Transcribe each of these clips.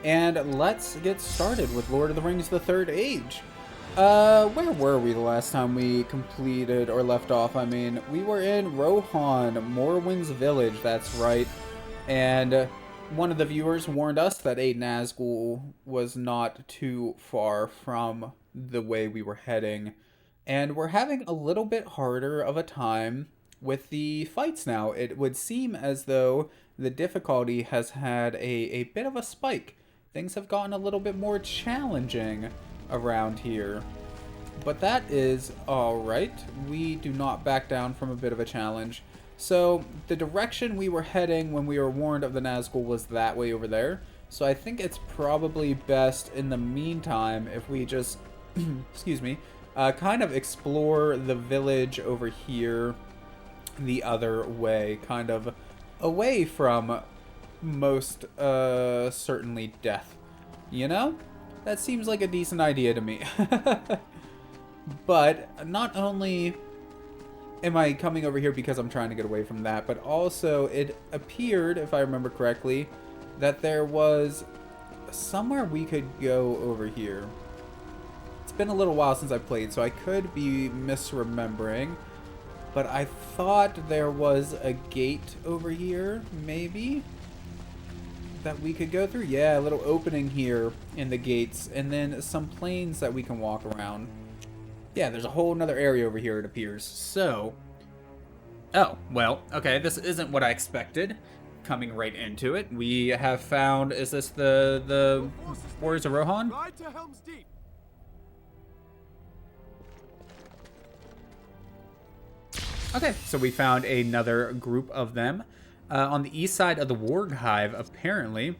And let's get started with Lord of the Rings: The Third Age. Where were we the last time we completed or left off? I mean, we were in Rohan, Morwyn's village, that's right. And one of the viewers warned us that a Nazgul was not too far from the way we were heading. And we're having a little bit harder of a time with the fights now. It would seem as though the difficulty has had a bit of a spike. Things have gotten a little bit more challenging around here. But that is alright. We do not back down from a bit of a challenge. So, the direction we were heading when we were warned of the Nazgul was that way over there. So I think it's probably best in the meantime if we just, excuse me, kind of explore the village over here the other way. Kind of away from most certainly death. You know? That seems like a decent idea to me. But not only am I coming over here because I'm trying to get away from that, but also it appeared, if I remember correctly, that there was somewhere we could go over here. It's been a little while since I played, so I could be misremembering. But I thought there was a gate over here, maybe, that we could go through. Yeah, a little opening here in the gates, and then some plains that we can walk around. Yeah, there's a whole nother area over here, it appears. So, oh, well, okay, this isn't what I expected. Coming right into it, we have found, is this the Warriors of Rohan? Ride to Helm's Deep. Okay, so we found another group of them on the east side of the Warg Hive, apparently.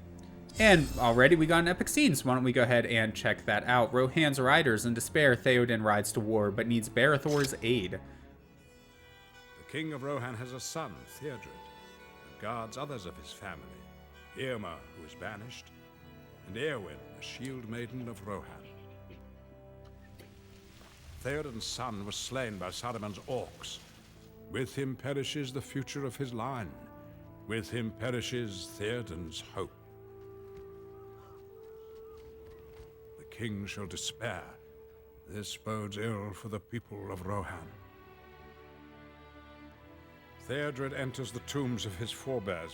And already we got an epic scene, so why don't we go ahead and check that out. Rohan's riders in despair, Theoden rides to war, but needs Barethor's aid. The king of Rohan has a son, Theodred, and guards others of his family. Irma, who is banished, and Eowyn, the shield maiden of Rohan. Theoden's son was slain by Saruman's orcs. With him perishes the future of his line. With him perishes Theoden's hope. The king shall despair. This bodes ill for the people of Rohan. Theodred enters the tombs of his forebears,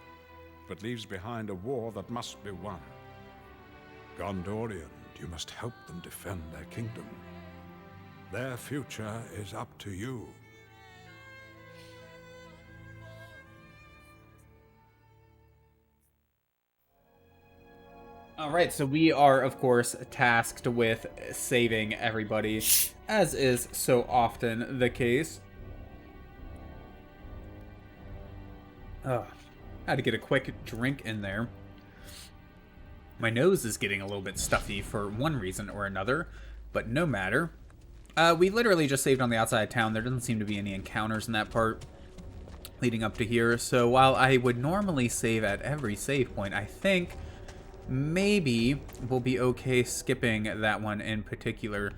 but leaves behind a war that must be won. Gondorian, you must help them defend their kingdom. Their future is up to you. Alright, so we are, of course, tasked with saving everybody, as is so often the case. Ugh, had to get a quick drink in there. My nose is getting a little bit stuffy for one reason or another, but no matter. We literally just saved on the outside of town. There doesn't seem to be any encounters in that part leading up to here, so while I would normally save at every save point, I think maybe we'll be okay skipping that one in particular.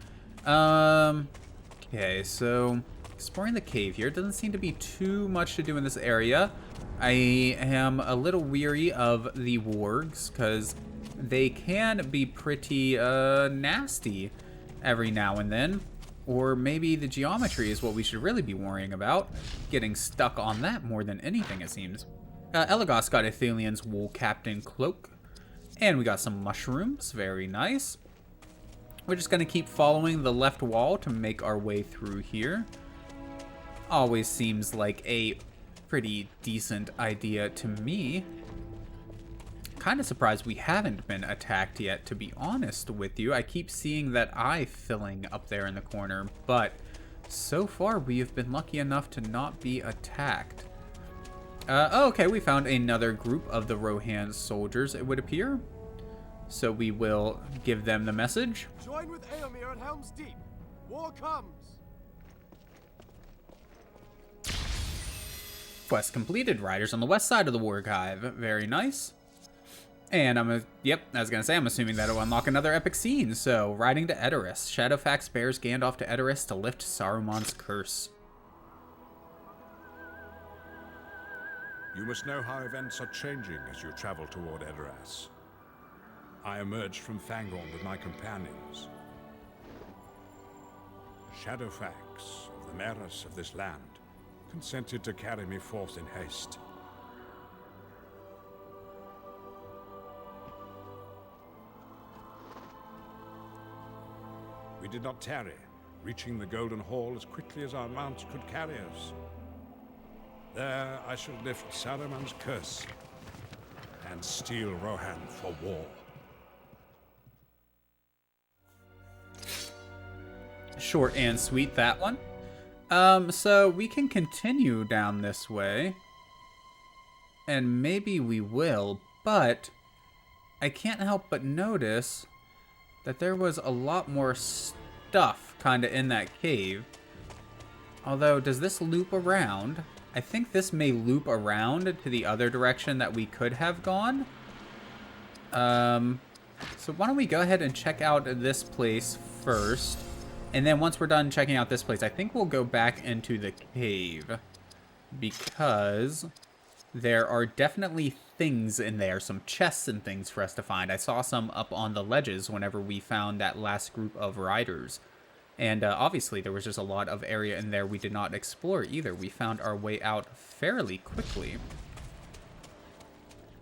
Okay, so exploring the cave here. Doesn't seem to be too much to do in this area. I am a little weary of the wargs because they can be pretty nasty every now and then. Or maybe the geometry is what we should really be worrying about. Getting stuck on that more than anything, it seems. Elagos got Athelian's wool captain cloak. And we got some mushrooms, very nice. We're just gonna keep following the left wall to make our way through here. Always seems like a pretty decent idea to me. Kind of surprised we haven't been attacked yet, to be honest with you. I keep seeing that eye filling up there in the corner, but so far we have been lucky enough to not be attacked. Oh, okay, we found another group of the Rohan soldiers, it would appear. So we will give them the message. Join with Eomer at Helm's Deep. War comes. Quest completed. Riders on the west side of the Warg Hive. Very nice. And I'm assuming that'll unlock another epic scene. So, riding to Edoras. Shadowfax bears Gandalf to Edoras to lift Saruman's curse. You must know how events are changing as you travel toward Edoras. I emerged from Fangorn with my companions. Shadowfax of the Mayoress of this land consented to carry me forth in haste. We did not tarry, reaching the Golden Hall as quickly as our mounts could carry us. There I shall lift Saruman's curse and steel Rohan for war. Short and sweet, that one. So we can continue down this way. And maybe we will, but I can't help but notice that there was a lot more stuff kind of in that cave. Although, does this loop around? I think this may loop around to the other direction that we could have gone. So why don't we go ahead and check out this place first. And then once we're done checking out this place, I think we'll go back into the cave. Because there are definitely things in there, some chests and things for us to find. I saw some up on the ledges whenever we found that last group of riders. And obviously there was just a lot of area in there we did not explore either. We found our way out fairly quickly.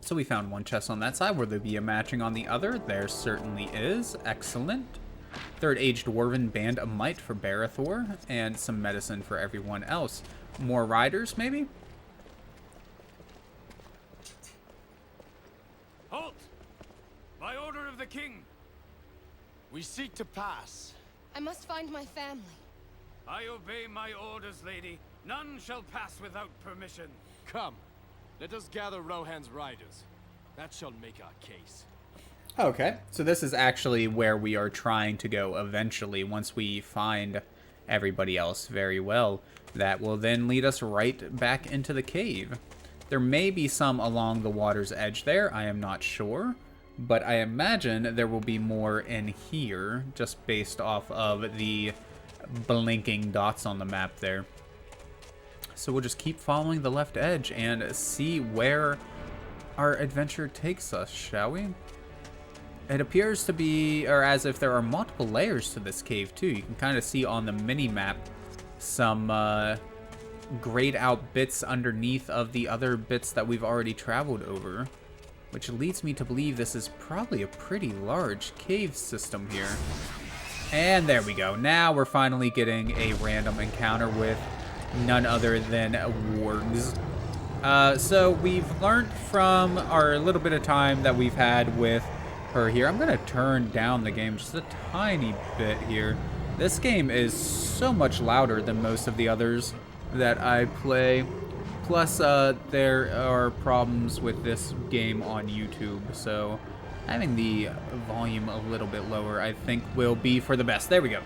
So we found one chest on that side. Will there be a matching on the other? There certainly is. Excellent. Third Age Dwarven Band of Might for Barathor, and some medicine for everyone else. More riders, maybe? Halt! By order of the king! We seek to pass. I must find my family. I obey my orders, lady. None shall pass without permission. Come, let us gather Rohan's riders. That shall make our case. Okay, so this is actually where we are trying to go eventually once we find everybody else. Very well. That will then lead us right back into the cave. There may be some along the water's edge there, I am not sure. But I imagine there will be more in here, just based off of the blinking dots on the map there. So we'll just keep following the left edge and see where our adventure takes us, shall we? It appears to be, or as if there are multiple layers to this cave too. You can kind of see on the mini-map some grayed out bits underneath of the other bits that we've already traveled over. Which leads me to believe this is probably a pretty large cave system here. And there we go. Now we're finally getting a random encounter with none other than wargs. So we've learned from our little bit of time that we've had with her here. I'm going to turn down the game just a tiny bit here. This game is so much louder than most of the others that I play. Plus, there are problems with this game on YouTube, so having the volume a little bit lower, I think, will be for the best. There we go.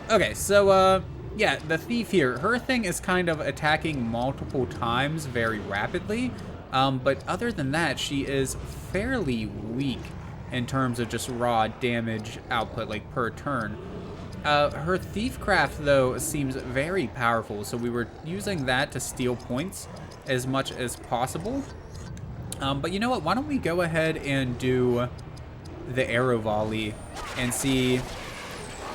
Okay, so, yeah, the thief here, her thing is kind of attacking multiple times very rapidly, but other than that, she is fairly weak in terms of just raw damage output, like per turn. Her Thiefcraft, though, seems very powerful, so we were using that to steal points as much as possible. But you know what? Why don't we go ahead and do the arrow volley and see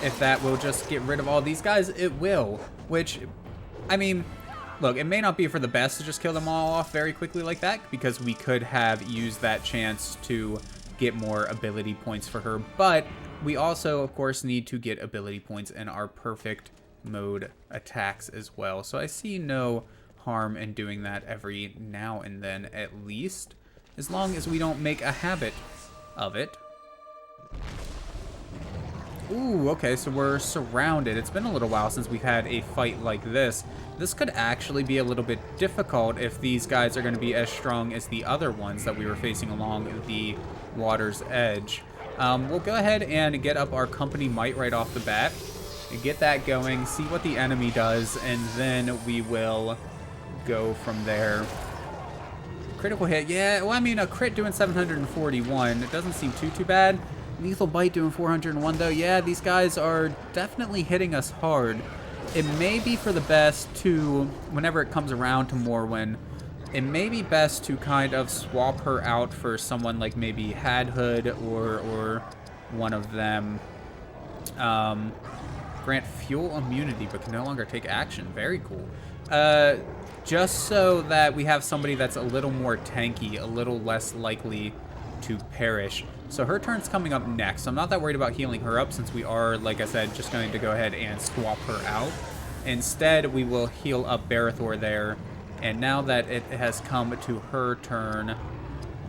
if that will just get rid of all these guys. It will, which, I mean, look, it may not be for the best to just kill them all off very quickly like that, because we could have used that chance to get more ability points for her, but we also, of course, need to get ability points in our perfect mode attacks as well. So I see no harm in doing that every now and then, at least, as long as we don't make a habit of it. Ooh, okay, so we're surrounded. It's been a little while since we've had a fight like this. This could actually be a little bit difficult if these guys are going to be as strong as the other ones that we were facing along the water's edge. We'll go ahead and get up our company might right off the bat and get that going, see what the enemy does, and then we will go from there. Critical hit, yeah, well, I mean, a crit doing 741, it doesn't seem too bad. Lethal bite doing 401, though. Yeah, these guys are definitely hitting us hard. It may be for the best to, whenever it comes around to Morwen, it may be best to kind of swap her out for someone like maybe Hadhood or one of them. Grant fuel immunity, but can no longer take action. Very cool. Just so that we have somebody that's a little more tanky, a little less likely to perish. So her turn's coming up next. I'm not that worried about healing her up since we are, like I said, just going to go ahead and swap her out. Instead, we will heal up Barathor there. And now that it has come to her turn,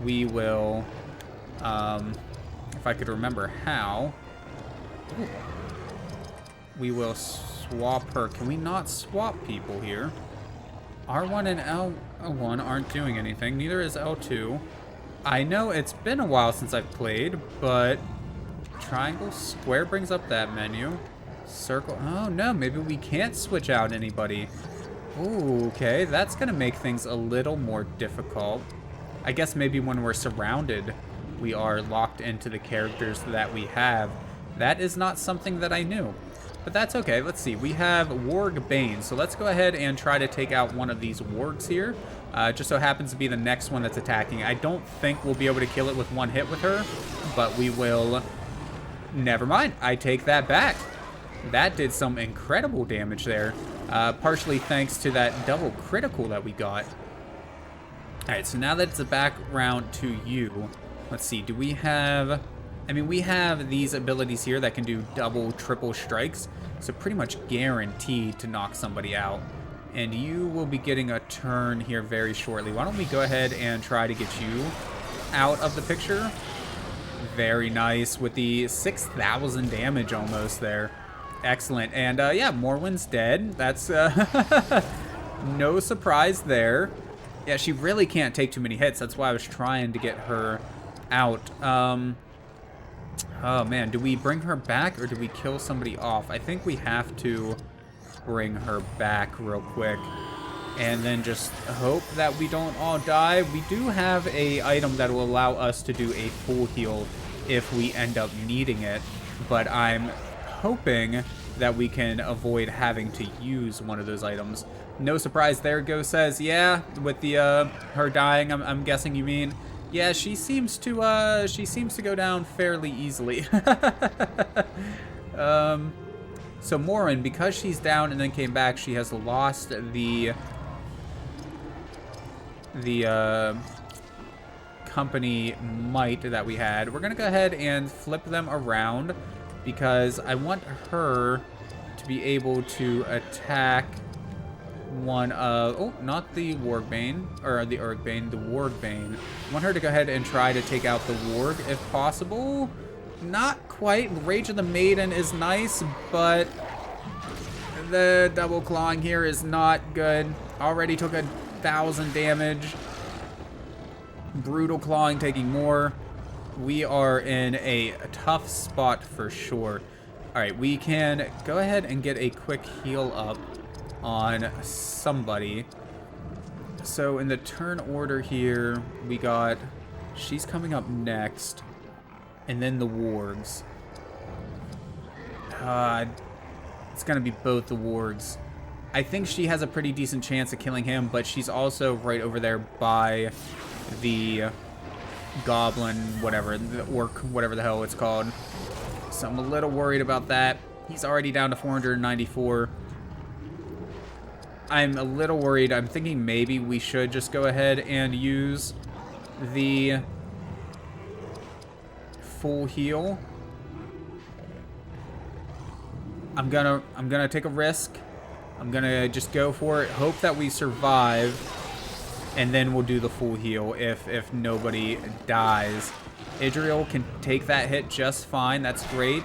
we will, if I could remember how, we will swap her. Can we not swap people here? R1 and L1 aren't doing anything. Neither is L2. I know it's been a while since I've played, but triangle, square brings up that menu. Circle. Oh, no, maybe we can't switch out anybody. Ooh, okay, that's going to make things a little more difficult. I guess maybe when we're surrounded, we are locked into the characters that we have. That is not something that I knew. But that's okay. Let's see. We have Warg Bane. So let's go ahead and try to take out one of these wargs here. Just so happens to be the next one that's attacking. I don't think we'll be able to kill it with one hit with her, but we will. Never mind. I take that back. That did some incredible damage there. Partially thanks to that double critical that we got. Alright, so now that it's back round to you, let's see. Do we have... I mean, we have these abilities here that can do double, triple strikes, so pretty much guaranteed to knock somebody out. And you will be getting a turn here very shortly. Why don't we go ahead and try to get you out of the picture? Very nice, with the 6,000 damage almost there. Excellent. And yeah, Morwen's dead. That's no surprise there. Yeah, she really can't take too many hits. That's why I was trying to get her out. Oh man, do we bring her back or do we kill somebody off? I think we have to bring her back real quick and then just hope that we don't all die. We do have a item that will allow us to do a full heal if we end up needing it, but I'm hoping that we can avoid having to use one of those items. No surprise there, Go says. Yeah, with the her dying, I'm guessing you mean. Yeah, she seems to go down fairly easily. So Morin, because she's down and then came back, she has lost the company might that we had. We're gonna go ahead and flip them around because I want her to be able to attack one of... Oh, not the Wargbane, or the Urgbane, the Wargbane. I want her to go ahead and try to take out the Warg if possible. Not quite. Rage of the Maiden is nice, but the double clawing here is not good. Already took 1,000 damage. Brutal clawing taking more. We are in a tough spot for sure. Alright, we can go ahead and get a quick heal up on somebody. So in the turn order here, we got... She's coming up next. And then the wargs. It's gonna be both the wargs. I think she has a pretty decent chance of killing him, but she's also right over there by the goblin, whatever, the orc, whatever the hell it's called. So I'm a little worried about that. He's already down to 494. I'm a little worried. I'm thinking maybe we should just go ahead and use the full heal. I'm gonna take a risk. I'm gonna just go for it. Hope that we survive, and then we'll do the full heal if nobody dies. Idriel can take that hit just fine. That's great.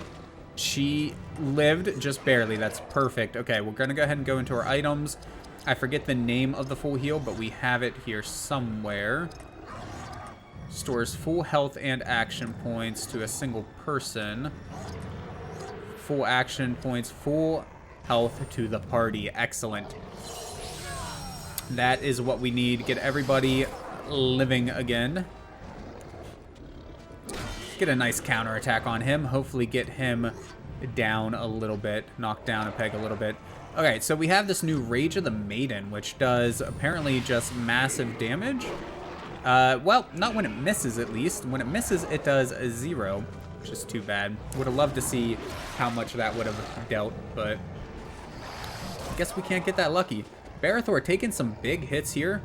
She lived just barely. That's perfect. Okay, we're gonna go ahead and go into our items. I forget the name of the full heal, but we have it here somewhere. Stores full health and action points to a single person. Full action points, full health to the party. Excellent. That is what we need. Get everybody living again. Get a nice counterattack on him. Hopefully get him down a little bit. Knock down a peg a little bit. Okay, so we have this new Rage of the Maiden, which does apparently just massive damage. Well, not when it misses, at least. When it misses, it does 0, which is too bad. Would have loved to see how much that would have dealt, but I guess we can't get that lucky. Barathor taking some big hits here.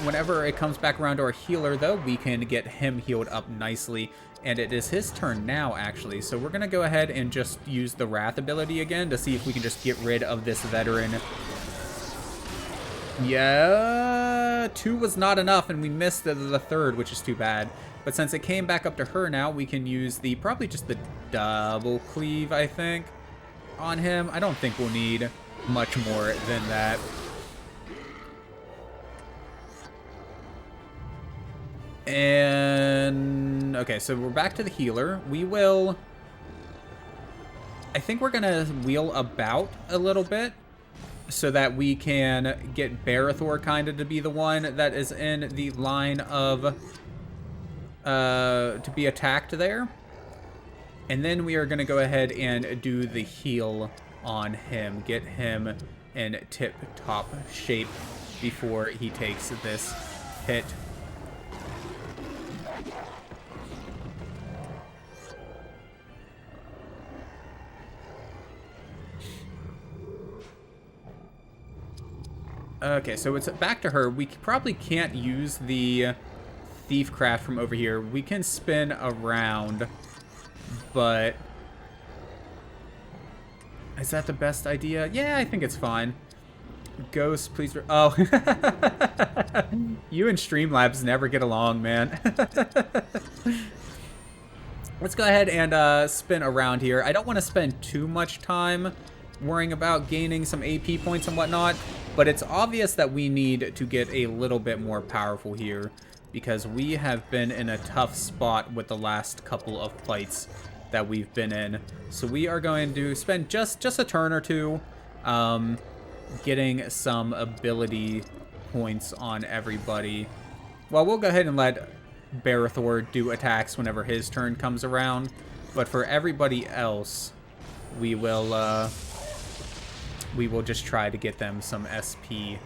Whenever it comes back around to our healer, though, we can get him healed up nicely. And it is his turn now, actually. So we're going to go ahead and just use the Wrath ability again to see if we can just get rid of this veteran. Yeah, 2 was not enough, and we missed the third, which is too bad. But since it came back up to her now, we can use the probably just the double cleave, I think, on him. I don't think we'll need much more than that. And okay, so we're back to the healer. I think we're gonna wheel about a little bit so that we can get Barathor kind of to be the one that is in the line of to be attacked there. And then we are gonna go ahead and do the heal on him, get him in tip-top shape before he takes this hit. Okay, so it's back to her. We probably can't use the Thiefcraft from over here. We can spin around, but is that the best idea? Yeah, I think it's fine. Ghost, please. Oh, you and Streamlabs never get along, man. Let's go ahead and spin around here. I don't want to spend too much time worrying about gaining some AP points and whatnot, but it's obvious that we need to get a little bit more powerful here because we have been in a tough spot with the last couple of fights that we've been in. So we are going to spend just a turn or two getting some ability points on everybody. Well, we'll go ahead and let Barathor do attacks whenever his turn comes around, but for everybody else, we will just try to get them some SP.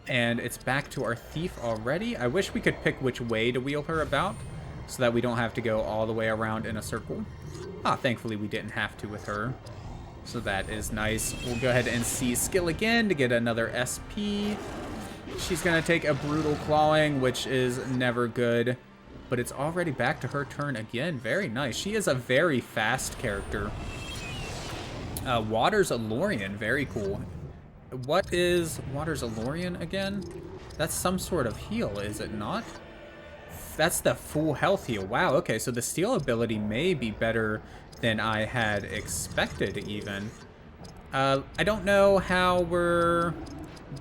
And it's back to our thief already. I wish we could pick which way to wheel her about so that we don't have to go all the way around in a circle. Ah, thankfully we didn't have to with her. So that is nice. We'll go ahead and see skill again to get another SP. She's going to take a brutal clawing, which is never good. But it's already back to her turn again. Very nice. She is a very fast character. Water's Alorian, very cool. What is Water's Alorian again? That's some sort of heal, is it not? That's the full health heal. Wow, okay, so the steal ability may be better than I had expected, even. I don't know how we're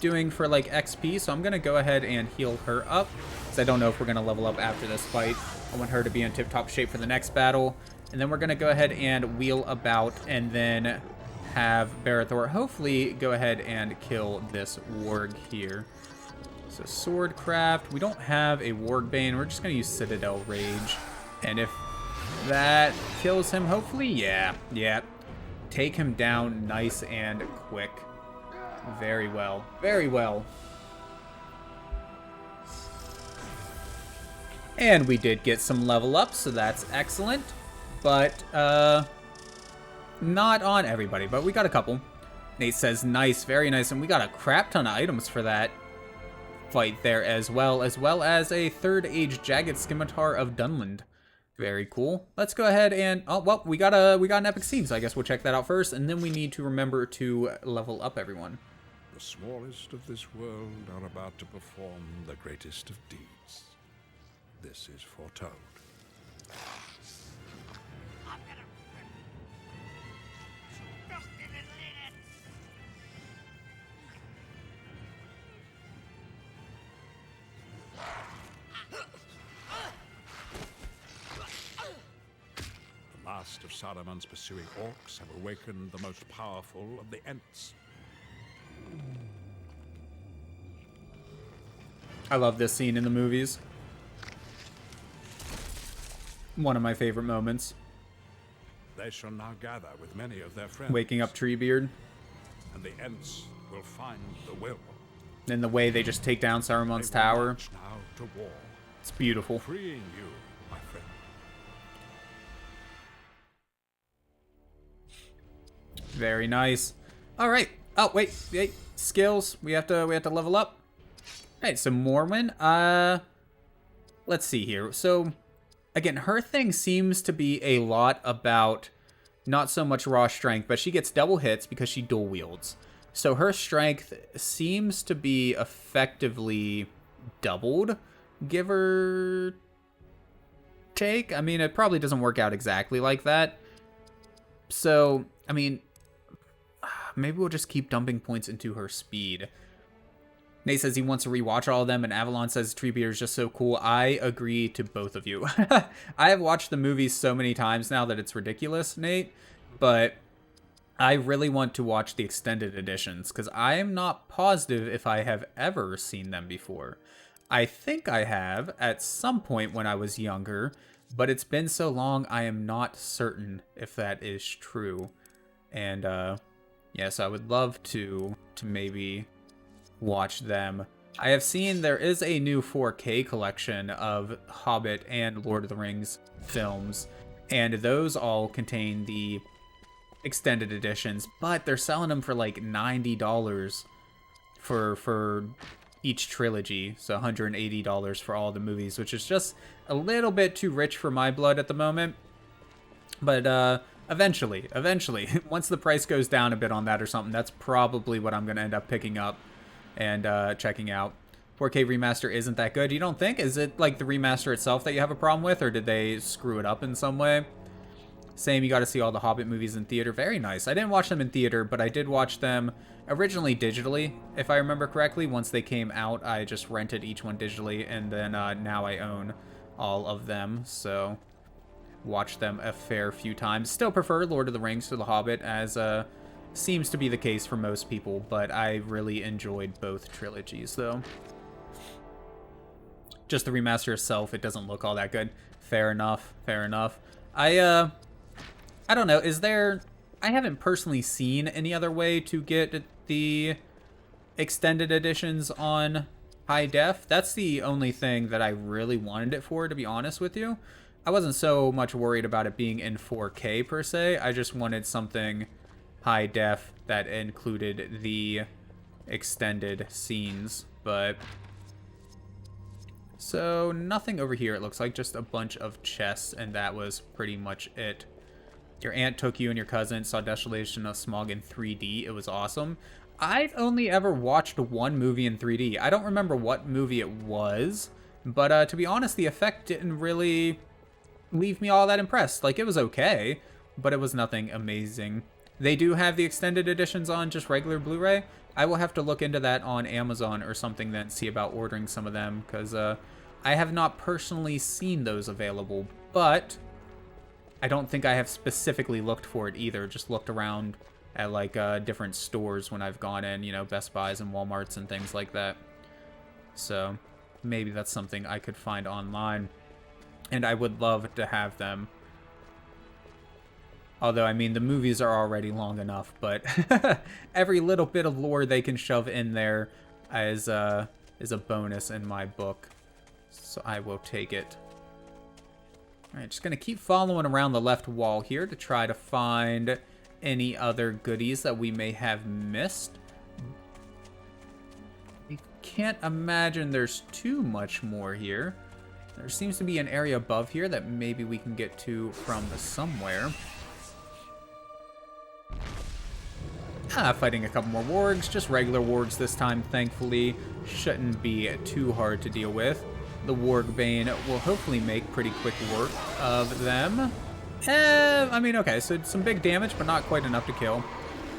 doing for, like, XP, so I'm gonna go ahead and heal her up, because I don't know if we're gonna level up after this fight. I want her to be in tip-top shape for the next battle. And then we're gonna go ahead and wheel about, and then have Barathor hopefully go ahead and kill this warg here. So Swordcraft, we don't have a Wargbane, we're just gonna use Citadel Rage. And if that kills him, hopefully, yeah. Take him down nice and quick. Very well, very well. And we did get some level up, so that's excellent. But, not on everybody, but we got a couple. Nate says, nice, very nice, and we got a crap ton of items for that fight there as well as a third age Jagged Scimitar of Dunland. Very cool. Let's go ahead and, oh, well, we got an epic scene, so I guess we'll check that out first, and then we need to remember to level up everyone. The smallest of this world are about to perform the greatest of deeds. This is foretold. The last of Saruman's pursuing orcs have awakened the most powerful of the Ents. I love this scene in the movies. One of my favorite moments. They shall now gather with many of their friends. Waking up Treebeard. and the Ents will find the will. And the way they just take down Saruman's They will tower, march now to war, it's beautiful. freeing you, my friend. Very nice. All right. Oh wait, skills. We have to level up. All right, so Morwen. Let's see here. So again, her thing seems to be a lot about not so much raw strength, but she gets double hits because she dual wields. So her strength seems to be effectively doubled, give or take. I mean, it probably doesn't work out exactly like that. So, I mean, maybe we'll just keep dumping points into her speed. Nate says he wants to rewatch all of them, and Avalon says Treebeard is just so cool. I agree to both of you. I have watched the movies so many times now that it's ridiculous, Nate, but I really want to watch the extended editions, because I am not positive if I have ever seen them before. I think I have at some point when I was younger, but it's been so long I am not certain if that is true. And yes, I would love to maybe watch them. I have seen there is a new 4K collection of Hobbit and Lord of the Rings films, and those all contain the extended editions, but they're selling them for like $90 for each trilogy, so $180 for all the movies, which is just a little bit too rich for my blood at the moment. But eventually, once the price goes down a bit on that or something, that's probably what I'm going to end up picking up and checking out. 4K remaster isn't that good, you don't think? Is it like the remaster itself that you have a problem with, or did they screw it up in some way? Same, you got to see all the Hobbit movies in theater. Very nice. I didn't watch them in theater, but I did watch them originally digitally, if I remember correctly. Once they came out, I just rented each one digitally, and then now I own all of them, so watched them a fair few times. Still prefer Lord of the Rings to The Hobbit, as seems to be the case for most people, but I really enjoyed both trilogies, though. Just the remaster itself, it doesn't look all that good. Fair enough, fair enough. I don't know, is there... I haven't personally seen any other way to get the extended editions on high def. That's the only thing that I really wanted it for, to be honest with you. I wasn't so much worried about it being in 4K per se. I just wanted something high def that included the extended scenes, but... So, nothing over here, it looks like. Just a bunch of chests, and that was pretty much it. Your aunt took you and your cousin, saw Desolation of Smaug in 3D. It was awesome. I've only ever watched one movie in 3D. I don't remember what movie it was, but to be honest, the effect didn't really leave me all that impressed. Like, it was okay, but it was nothing amazing. They do have the extended editions on just regular Blu-ray. I will have to look into that on Amazon or something then, see about ordering some of them, because I have not personally seen those available, but I don't think I have specifically looked for it either. Just looked around at like different stores when I've gone in, you know, Best Buys and Walmarts and things like that. So maybe that's something I could find online, and I would love to have them. Although, I mean, the movies are already long enough, but every little bit of lore they can shove in there is a bonus in my book. So I will take it. Alright, just going to keep following around the left wall here to try to find any other goodies that we may have missed. I can't imagine there's too much more here. There seems to be an area above here that maybe we can get to from somewhere. Fighting a couple more wargs, just regular wargs this time, thankfully. Shouldn't be too hard to deal with. The Wargbane will hopefully make pretty quick work of them. I mean, okay, so some big damage, but not quite enough to kill.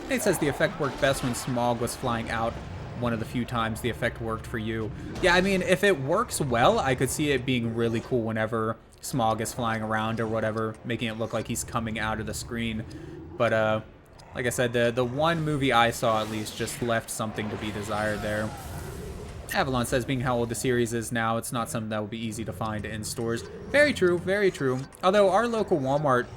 It says the effect worked best when Smaug was flying out. One of the few times the effect worked for you. Yeah, I mean, if it works well, I could see it being really cool whenever Smaug is flying around or whatever, making it look like he's coming out of the screen. But, like I said, the one movie I saw at least just left something to be desired there. Avalon says, being how old the series is now, it's not something that will be easy to find in stores. Very true, very true. Although our local Walmart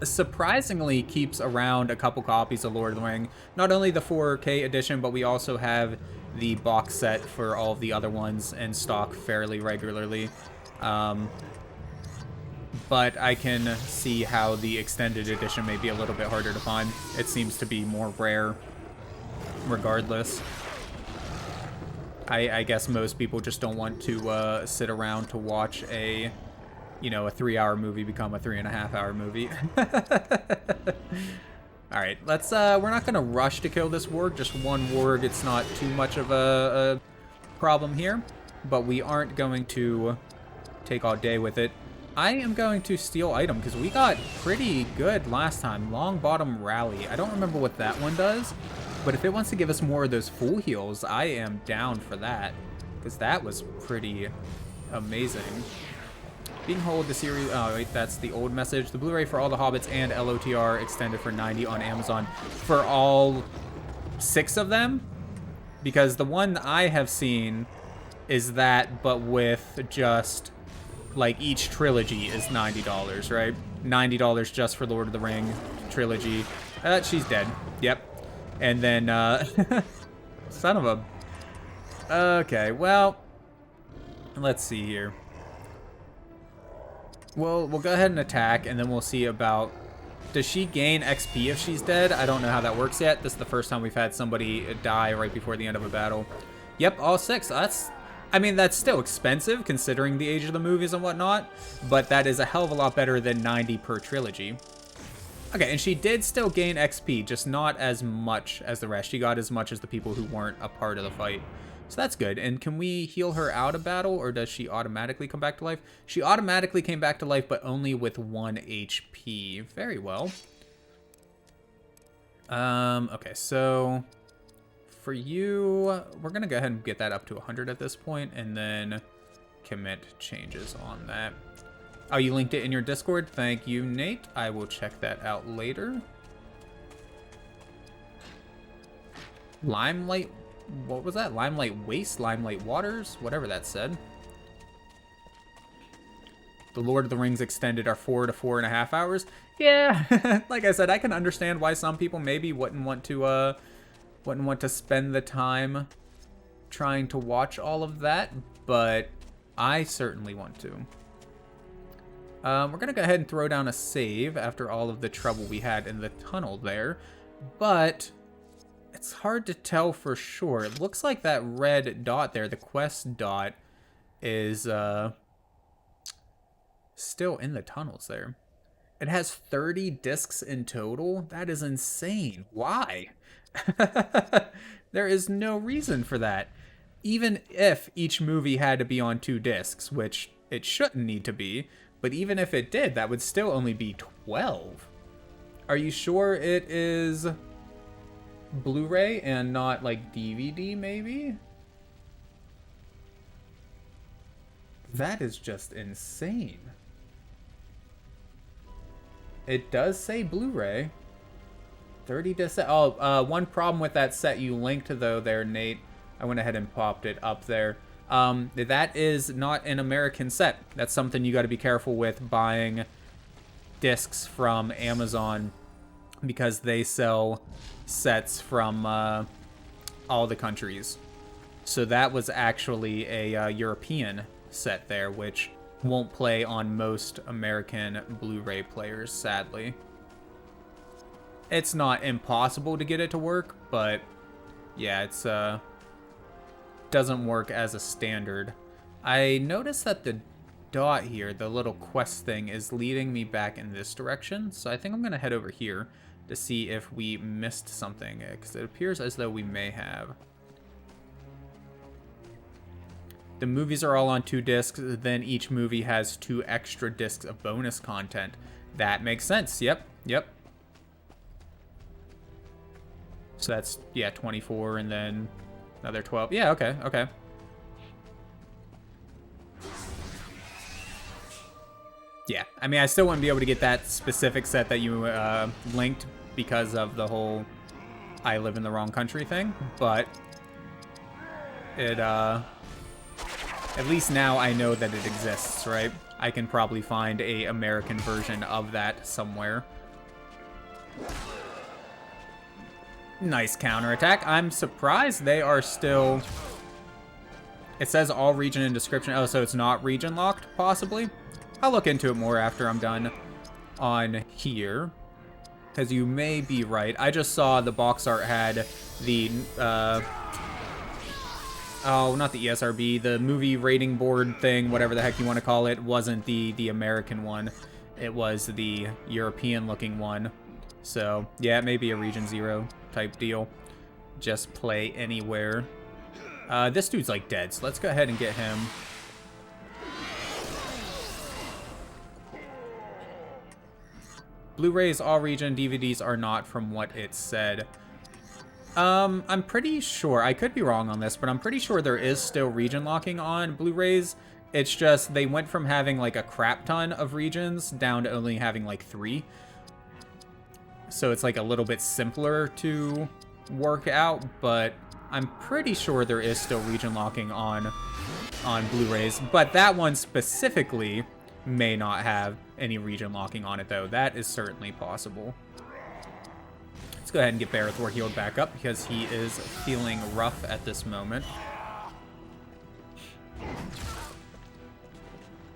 surprisingly keeps around a couple copies of Lord of the Ring. Not only the 4K edition, but we also have the box set for all of the other ones in stock fairly regularly. But I can see how the extended edition may be a little bit harder to find. It seems to be more rare regardless. I guess most people just don't want to sit around to watch a, you know, a 3-hour movie become a 3.5-hour movie. Alright, let's, we're not gonna rush to kill this warg, just one warg, it's not too much of a problem here, but we aren't going to take all day with it. I am going to steal item, because we got pretty good last time, Long Bottom Rally. I don't remember what that one does, but if it wants to give us more of those full heals, I am down for that, because that was pretty amazing. Being hold the series, oh wait, that's the old message. The Blu-ray for all the Hobbits and LOTR extended for $90 on Amazon for all 6 of them, because the one I have seen is that, but with just like each trilogy is $90, right? $90 just for Lord of the Ring trilogy. She's dead. Yep. And then, son of a... Okay, well, let's see here. We'll go ahead and attack, and then we'll see about... Does she gain XP if she's dead? I don't know how that works yet. This is the first time we've had somebody die right before the end of a battle. Yep, all 6. That's... I mean, that's still expensive, considering the age of the movies and whatnot, but that is a hell of a lot better than 90 per trilogy. Okay, and she did still gain XP, just not as much as the rest. She got as much as the people who weren't a part of the fight. So that's good. And can we heal her out of battle, or does she automatically come back to life? She automatically came back to life, but only with 1 HP. Very well. Okay, so for you, we're going to go ahead and get that up to 100 at this point, and then commit changes on that. Oh, you linked it in your Discord? Thank you, Nate. I will check that out later. Limelight, what was that? Limelight Waste? Limelight Waters? Whatever that said. The Lord of the Rings extended are 4 to 4.5 hours. Yeah, like I said, I can understand why some people maybe wouldn't want to spend the time trying to watch all of that, but I certainly want to. We're going to go ahead and throw down a save after all of the trouble we had in the tunnel there, but it's hard to tell for sure. It looks like that red dot there, the quest dot, is still in the tunnels there. It has 30 discs in total. That is insane. Why? There is no reason for that. Even if each movie had to be on 2 discs, which it shouldn't need to be, but even if it did, that would still only be 12. Are you sure it is Blu-ray and not like DVD maybe? That is just insane. It does say Blu-ray. 30 disc set. Oh, one problem with that set you linked though there, Nate. I went ahead and popped it up there. That is not an American set. That's something you got to be careful with buying discs from Amazon, because they sell sets from all the countries. So that was actually a European set there, which won't play on most American Blu-ray players, sadly. It's not impossible to get it to work, but yeah, it's doesn't work as a standard. I noticed that the dot here, the little quest thing, is leading me back in this direction, so I think I'm gonna head over here to see if we missed something, because it appears as though we may have. The movies are all on 2 discs, then each movie has 2 extra discs of bonus content. That makes sense. Yep. So that's, yeah, 24 and then another 12. Yeah, okay. Yeah, I mean, I still wouldn't be able to get that specific set that you linked because of the whole I live in the wrong country thing, but it, at least now I know that it exists, right? I can probably find a American version of that somewhere. Nice counterattack. I'm surprised they are still... It says all region in description. Oh, so it's not region locked, possibly? I'll look into it more after I'm done on here. Because you may be right. I just saw the box art had the... oh, not the ESRB. The movie rating board thing, whatever the heck you want to call it, wasn't the American one. It was the European-looking one. So, yeah, it may be a Region 0 type deal. Just play anywhere. This dude's, like, dead, so let's go ahead and get him. Blu-rays, all region, DVDs are not, from what it said. I'm pretty sure, I could be wrong on this, but I'm pretty sure there is still region locking on Blu-rays. It's just, they went from having, like, a crap ton of regions down to only having, like, 3. So it's, like, a little bit simpler to work out, but I'm pretty sure there is still region locking on Blu-rays. But that one specifically may not have any region locking on it, though. That is certainly possible. Let's go ahead and get Barathor healed back up, because he is feeling rough at this moment.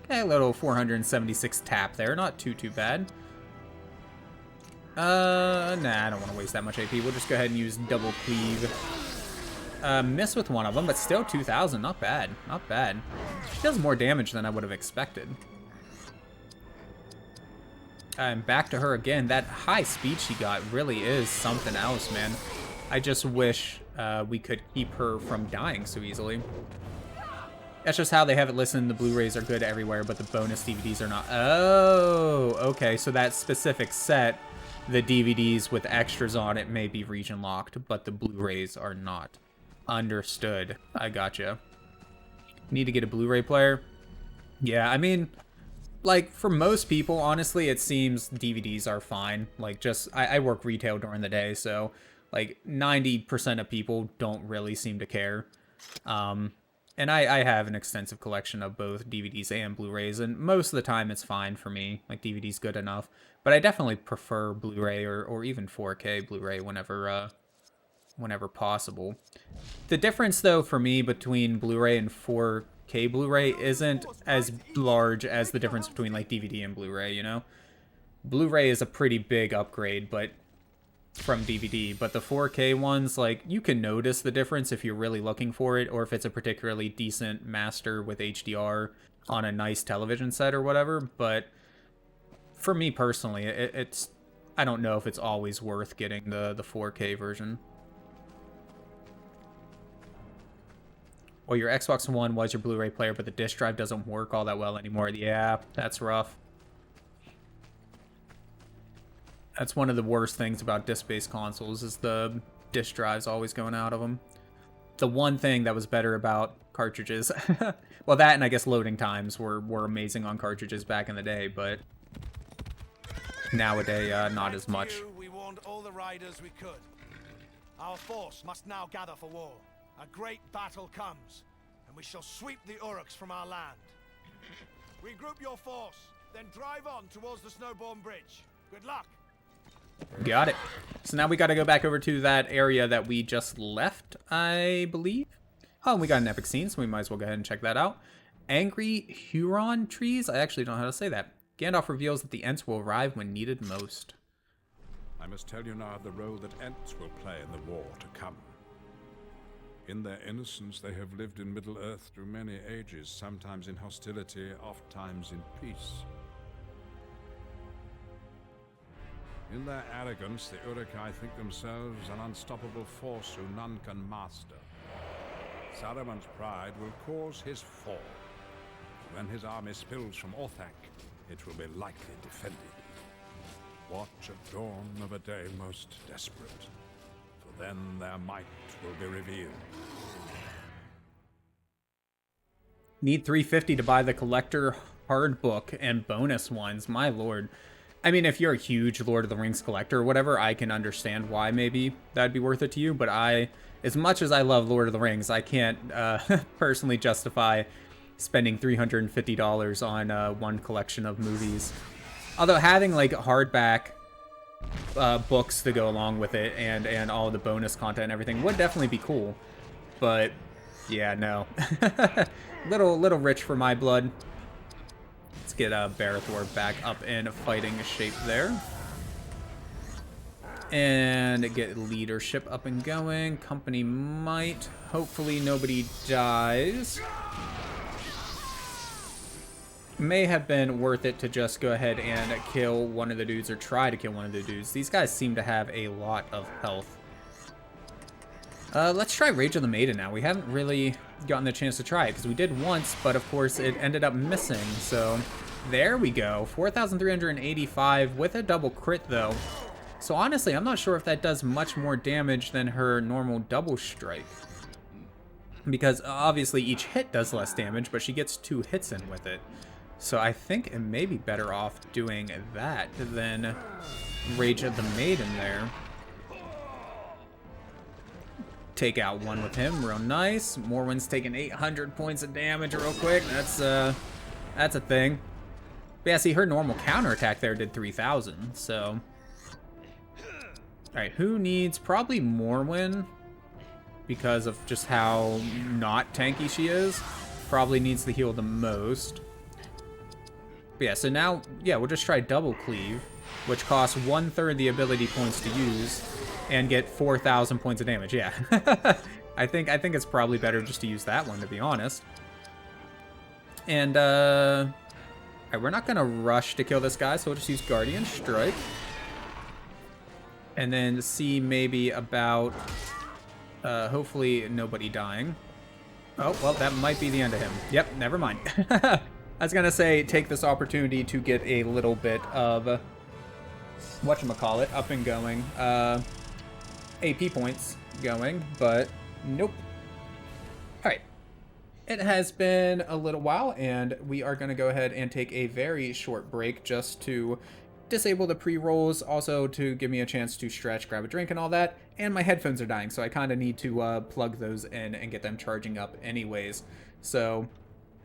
Okay, a little 476 tap there. Not too bad. Nah, I don't want to waste that much AP. We'll just go ahead and use double cleave. Miss with one of them, but still 2,000. Not bad. Not bad. She does more damage than I would have expected. And back to her again. That high speed she got really is something else, man. I just wish we could keep her from dying so easily. That's just how they have it listed. The Blu-rays are good everywhere, but the bonus DVDs are not. Oh, okay. So that specific set, the DVDs with extras on it may be region locked, but the Blu-rays are not. Understood. I gotcha. Need to get a Blu-ray player? Yeah, I mean, like, for most people, honestly, it seems DVDs are fine. Like, just, I work retail during the day, so, like, 90% of people don't really seem to care. And I have an extensive collection of both DVDs and Blu-rays, and most of the time it's fine for me. Like, DVD's good enough. But I definitely prefer Blu-ray or even 4K Blu-ray whenever possible. The difference, though, for me between Blu-ray and 4K Blu-ray isn't as large as the difference between, like, DVD and Blu-ray, you know? Blu-ray is a pretty big upgrade, but from DVD, but the 4K ones, like, you can notice the difference if you're really looking for it, or if it's a particularly decent master with HDR on a nice television set or whatever. But for me personally, it's I don't know if it's always worth getting the 4K version. Well, your Xbox One was your Blu-ray player, but the disc drive doesn't work all that well anymore. Yeah, that's rough. That's one of the worst things about disc-based consoles, is the disc drives always going out of them. The one thing that was better about cartridges, well, that and I guess loading times were amazing on cartridges back in the day, but nowadays, not as much. We warned all the riders we could. Our force must now gather for war. A great battle comes, and we shall sweep the Uruks from our land. Regroup your force, then drive on towards the Snowborn Bridge. Good luck. Got it. So now we got to go back over to that area that we just left, I believe. Oh, and we got an epic scene, so we might as well go ahead and check that out. Angry Huron trees? I actually don't know how to say that. Gandalf reveals that the Ents will arrive when needed most. I must tell you now the role that Ents will play in the war to come. In their innocence, they have lived in Middle-earth through many ages, sometimes in hostility, oft-times in peace. In their arrogance, the Uruk-hai think themselves an unstoppable force who none can master. Saruman's pride will cause his fall. When his army spills from Orthanc, it will be lightly defended. Watch at dawn of a day most desperate, for then their might will be revealed. Need 350 to buy the collector hard book and bonus ones, my lord. I mean, if you're a huge Lord of the Rings collector or whatever, I can understand why maybe that'd be worth it to you. But as much as I love Lord of the Rings, I can't personally justify spending $350 on one collection of movies. Although having, like, hardback books to go along with it, and all the bonus content and everything would definitely be cool. But yeah, no. little rich for my blood. Let's get Barathor back up in fighting shape there. And get leadership up and going. Company might. Hopefully nobody dies. May have been worth it to just go ahead and kill one of the dudes, or try to kill one of the dudes. These guys seem to have a lot of health. Let's try Rage of the Maiden now. We haven't really gotten the chance to try it, because we did once, but of course it ended up missing. So there we go. 4,385 with a double crit though. So honestly, I'm not sure if that does much more damage than her normal double strike. Because obviously each hit does less damage, but she gets 2 hits in with it. So I think it may be better off doing that than Rage of the Maiden there. Take out one with him, real nice. Morwen's taking 800 points of damage real quick. That's a thing. But yeah, see, her normal counterattack there did 3,000, so... Alright, who needs... Probably Morwen, because of just how not tanky she is. Probably needs to heal the most. But yeah, so now, yeah, we'll just try Double Cleave, which costs 1/3 the ability points to use, and get 4,000 points of damage. Yeah, I think it's probably better just to use that one, to be honest. And alright, we're not gonna rush to kill this guy, so we'll just use Guardian Strike, and then see maybe about hopefully nobody dying. Oh well, that might be the end of him. Yep, never mind. I was gonna say, take this opportunity to get a little bit of, whatchamacallit, up and going, AP points going, but nope. Alright, it has been a little while, and we are gonna go ahead and take a very short break just to disable the pre-rolls, also to give me a chance to stretch, grab a drink, and all that, and my headphones are dying, so I kind of need to plug those in and get them charging up anyways, so...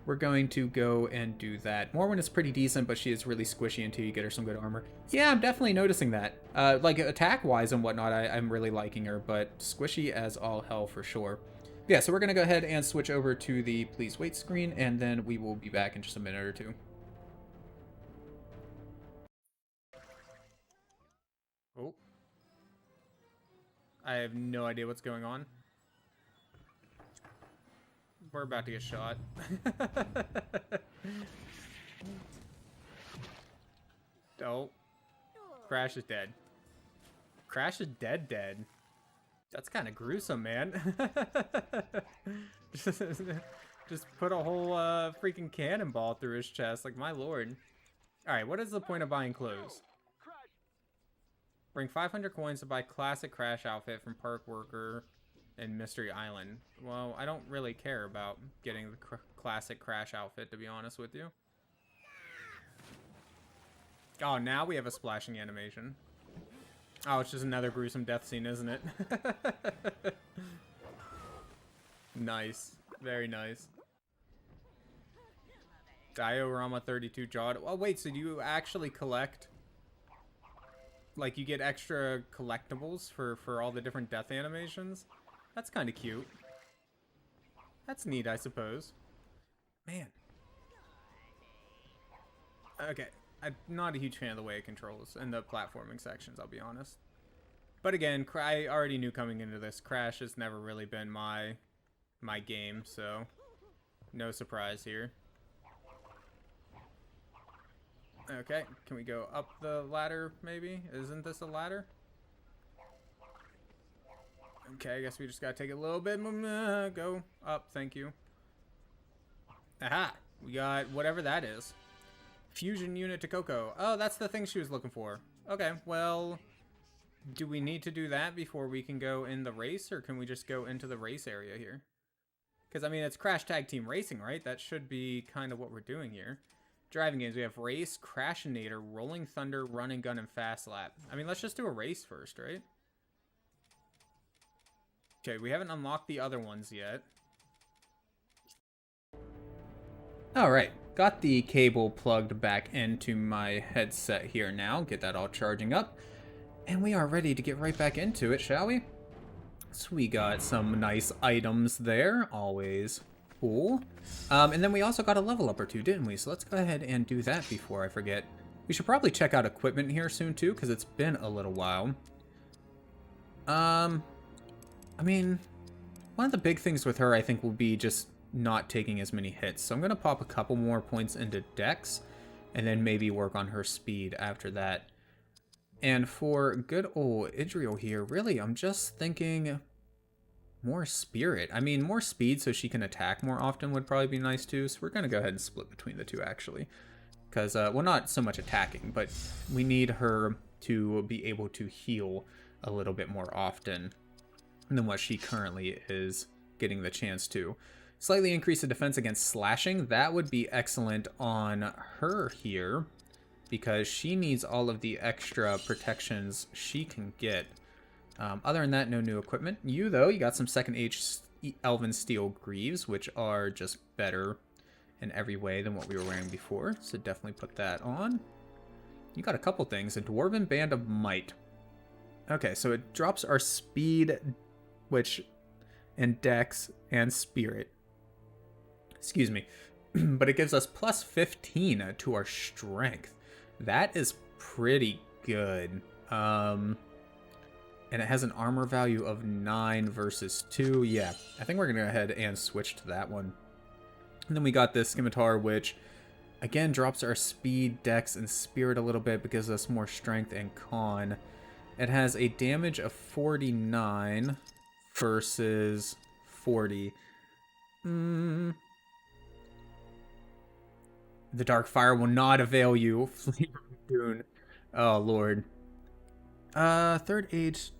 We're going to go and do that. Morwen is pretty decent, but she is really squishy until you get her some good armor. Yeah, I'm definitely noticing that. Like, attack-wise and whatnot, I'm really liking her, but squishy as all hell for sure. Yeah, so we're going to go ahead and switch over to the please wait screen, and then we will be back in just a minute or two. Oh. I have no idea what's going on. We're about to get shot. Oh. Crash is dead. Crash is dead. That's kind of gruesome, man. Just put a whole freaking cannonball through his chest, like my lord. Alright, what is the point of buying clothes? Bring 500 coins to buy classic Crash outfit from Park Worker and Mystery Island. Well, I don't really care about getting the classic Crash outfit, to be honest with you. Oh, now we have a splashing animation. Oh, it's just another gruesome death scene, isn't it? Nice. Very nice. Diorama 32 Jawed. Oh, wait, so do you actually collect... Like, you get extra collectibles for all the different death animations? That's kind of cute. That's neat, I suppose. Man. Okay. I'm not a huge fan of the way it controls in the platforming sections, I'll be honest. But again, I already knew coming into this, Crash has never really been my game, so no surprise here. Okay, can we go up the ladder, maybe? Isn't this a ladder? Okay, I guess we just gotta take a little bit. Go up, thank you. Aha! We got whatever that is. Fusion unit to Coco. Oh, that's the thing she was looking for. Okay, well, do we need to do that before we can go in the race, or can we just go into the race area here? Because, I mean, it's Crash Tag Team Racing, right? That should be kind of what we're doing here. Driving games, we have Race, Crashinator, Rolling Thunder, Run and Gun, and Fast Lap. I mean, let's just do a race first, right? Okay, we haven't unlocked the other ones yet. Alright, got the cable plugged back into my headset here now. Get that all charging up. And we are ready to get right back into it, shall we? So we got some nice items there, always cool. And then we also got a level up or two, didn't we? So let's go ahead and do that before I forget. We should probably check out equipment here soon too, because it's been a little while. I mean, one of the big things with her, I think, will be just not taking as many hits. So I'm going to pop a couple more points into Dex, and then maybe work on her speed after that. And for good old Idriel here, really, I'm just thinking more spirit. I mean, more speed so she can attack more often would probably be nice too. So we're going to go ahead and split between the two, actually. Because, well, not so much attacking, but we need her to be able to heal a little bit more often than what she currently is getting the chance to. Slightly increase the defense against slashing. That would be excellent on her here, because she needs all of the extra protections she can get. Other than that, no new equipment. You, though, you got some second age Elven Steel Greaves, which are just better in every way than what we were wearing before. So definitely put that on. You got a couple things. A Dwarven Band of Might. Okay, so it drops our speed, and Dex, and Spirit. Excuse me. But it gives us plus 15 to our strength. That is pretty good. And it has an armor value of 9 versus 2. Yeah, I think we're going to go ahead and switch to that one. And then we got this Scimitar, which, again, drops our speed, dex, and spirit a little bit, but gives us more strength and con. It has a damage of 49 versus 40. The Dark Fire will not avail you. Flee from Dune. Oh, Lord. Third age.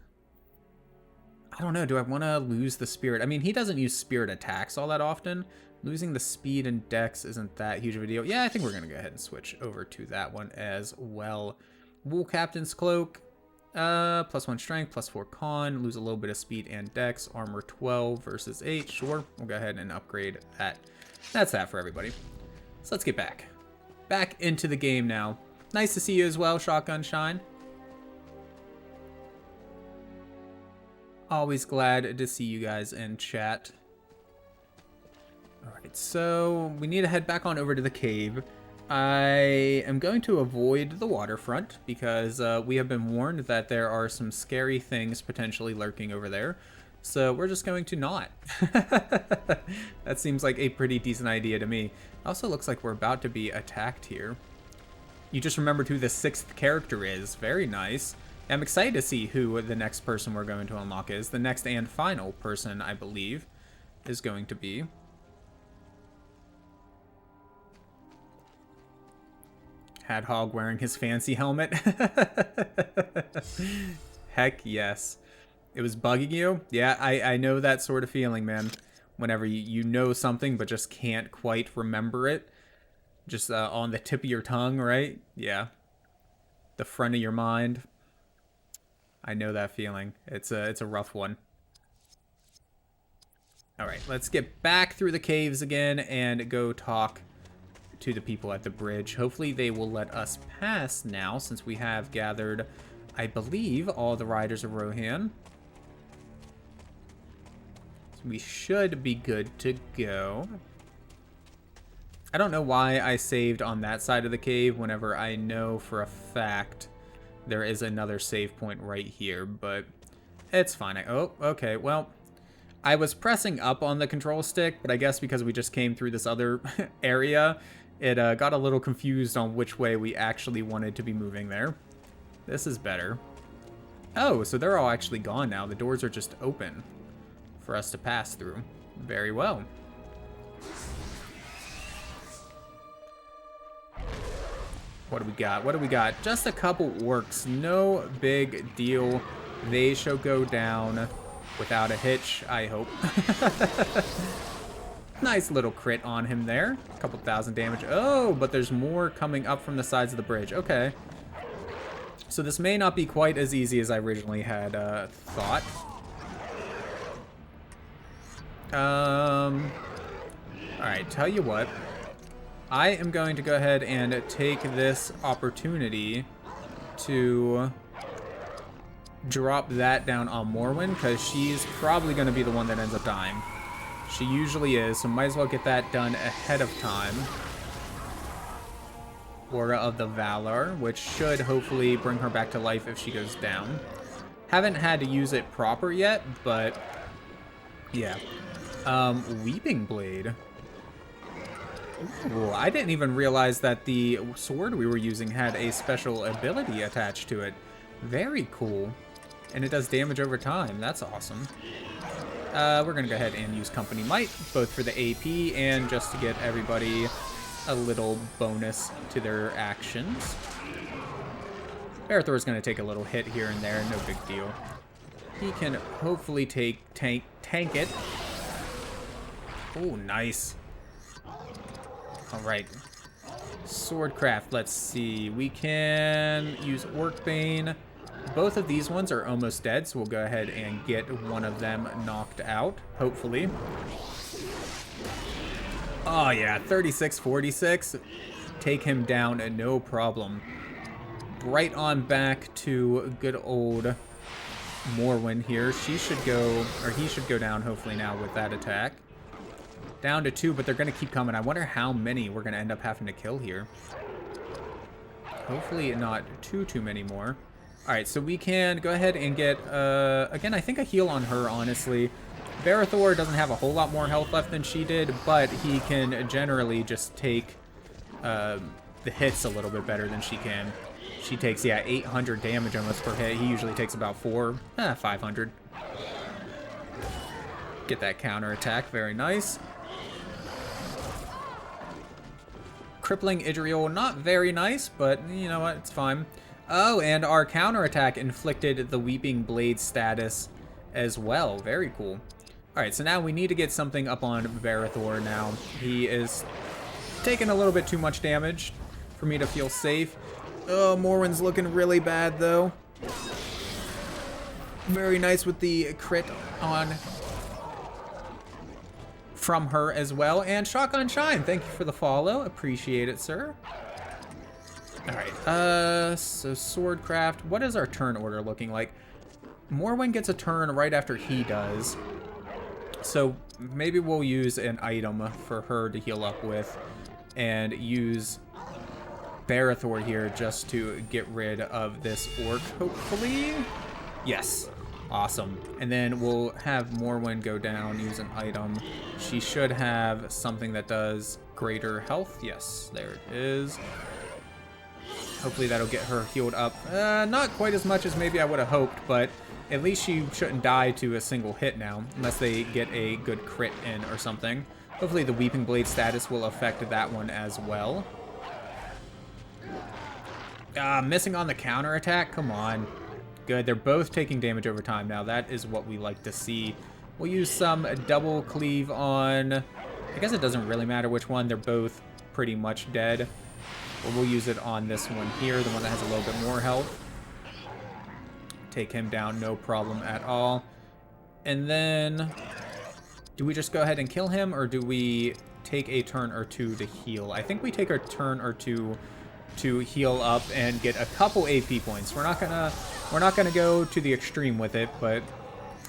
I don't know. Do I want to lose the spirit? I mean, he doesn't use spirit attacks all that often. Losing the speed and dex isn't that huge of a deal. Yeah, I think we're going to go ahead and switch over to that one as well. Wool Captain's Cloak. Plus 1 strength, plus 4 con. Lose a little bit of speed and dex. Armor 12 versus 8. Sure. We'll go ahead and upgrade that. That's that for everybody. So let's get back into the game now. Nice to see you as well, Shotgun Shine. Always glad to see you guys in chat. Alright, so we need to head back on over to the cave. I am going to avoid the waterfront because we have been warned that there are some scary things potentially lurking over there. So we're just going to not. That seems like a pretty decent idea to me. Also looks like we're about to be attacked here. You just remembered who the 6th character is. Very nice. I'm excited to see who the next person we're going to unlock is. The next and final person, I believe, is going to be. Hadhog wearing his fancy helmet. Heck yes. It was bugging you? Yeah, I know that sort of feeling, man. Whenever you know something but just can't quite remember it. Just on the tip of your tongue, right? Yeah. The front of your mind. I know that feeling. It's a rough one. Alright, let's get back through the caves again and go talk to the people at the bridge. Hopefully they will let us pass now, since we have gathered, I believe, all the riders of Rohan. So we should be good to go. I don't know why I saved on that side of the cave whenever I know for a fact there is another save point right here, but it's fine. Oh, okay, well, I was pressing up on the control stick, but I guess because we just came through this other area, it got a little confused on which way we actually wanted to be moving there. This is better. Oh, so they're all actually gone now. The doors are just open for us to pass through. Very well. What do we got? What do we got? Just a couple orcs. No big deal. They shall go down without a hitch, I hope. Nice little crit on him there. A couple thousand damage. Oh, but there's more coming up from the sides of the bridge. Okay. So this may not be quite as easy as I originally had thought. Alright, tell you what. I am going to go ahead and take this opportunity to drop that down on Morwen, because she's probably going to be the one that ends up dying. She usually is, so might as well get that done ahead of time. Aura of the Valor, which should hopefully bring her back to life if she goes down. Haven't had to use it proper yet, but yeah. Weeping Blade. Ooh, I didn't even realize that the sword we were using had a special ability attached to it. Very cool. And it does damage over time. That's awesome. We're going to go ahead and use Company Might, both for the AP and just to get everybody a little bonus to their actions. Barathor's going to take a little hit here and there, no big deal. He can hopefully tank it. Oh, nice. Alright. Swordcraft, let's see. We can use Orcbane. Both of these ones are almost dead, so we'll go ahead and get one of them knocked out, hopefully. Oh yeah, 36-46. Take him down, no problem. Right on back to good old Morwen here. She should go, or he should go down hopefully now with that attack. Down to 2, but they're going to keep coming. I wonder how many we're going to end up having to kill here. Hopefully not too many more. Alright, so we can go ahead and get, again, I think a heal on her, honestly. Barathor doesn't have a whole lot more health left than she did, but he can generally just take the hits a little bit better than she can. She takes, yeah, 800 damage almost per hit. He usually takes about 500. Get that counter attack, very nice. Crippling Idriol, not very nice, but you know what, it's fine. Oh, and our counterattack inflicted the Weeping Blade status as well. Very cool. Alright, so now we need to get something up on Barathor now. He is taking a little bit too much damage for me to feel safe. Oh, Morwen's looking really bad, though. Very nice with the crit on from her as well. And Shotgun Shine, thank you for the follow. Appreciate it, sir. Alright, so Swordcraft. What is our turn order looking like? Morwen gets a turn right after he does. So maybe we'll use an item for her to heal up with and use Barathor here just to get rid of this orc, hopefully. Yes. Awesome. And then we'll have Morwen go down, use an item. She should have something that does greater health. Yes, there it is. Hopefully that'll get her healed up. Not quite as much as maybe I would have hoped, but at least she shouldn't die to a single hit now, unless they get a good crit in or something. Hopefully the Weeping Blade status will affect that one as well. Missing on the counterattack? Come on. Good, they're both taking damage over time now. That is what we like to see. We'll use some double cleave on... I guess it doesn't really matter which one. They're both pretty much dead. But we'll use it on this one here, the one that has a little bit more health. Take him down, no problem at all. And then... do we just go ahead and kill him, or do we take a turn or two to heal? I think we take a turn or two to heal up and get a couple AP points. We're not gonna go to the extreme with it, but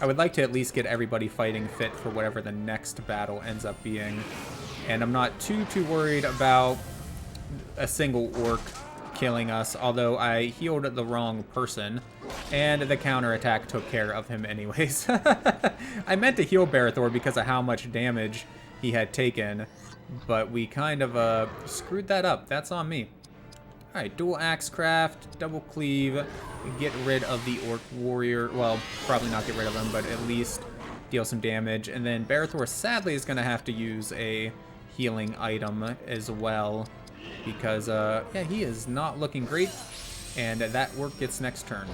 I would like to at least get everybody fighting fit for whatever the next battle ends up being. And I'm not too worried about a single orc killing us, although I healed the wrong person, and the counterattack took care of him anyways. I meant to heal Barathor because of how much damage he had taken, but we kind of screwed that up. That's on me. Alright, dual axe craft, double cleave, get rid of the orc warrior. Well, probably not get rid of him, but at least deal some damage. And then Barathor sadly is going to have to use a healing item as well, because yeah, he is not looking great, and that orc gets next turn.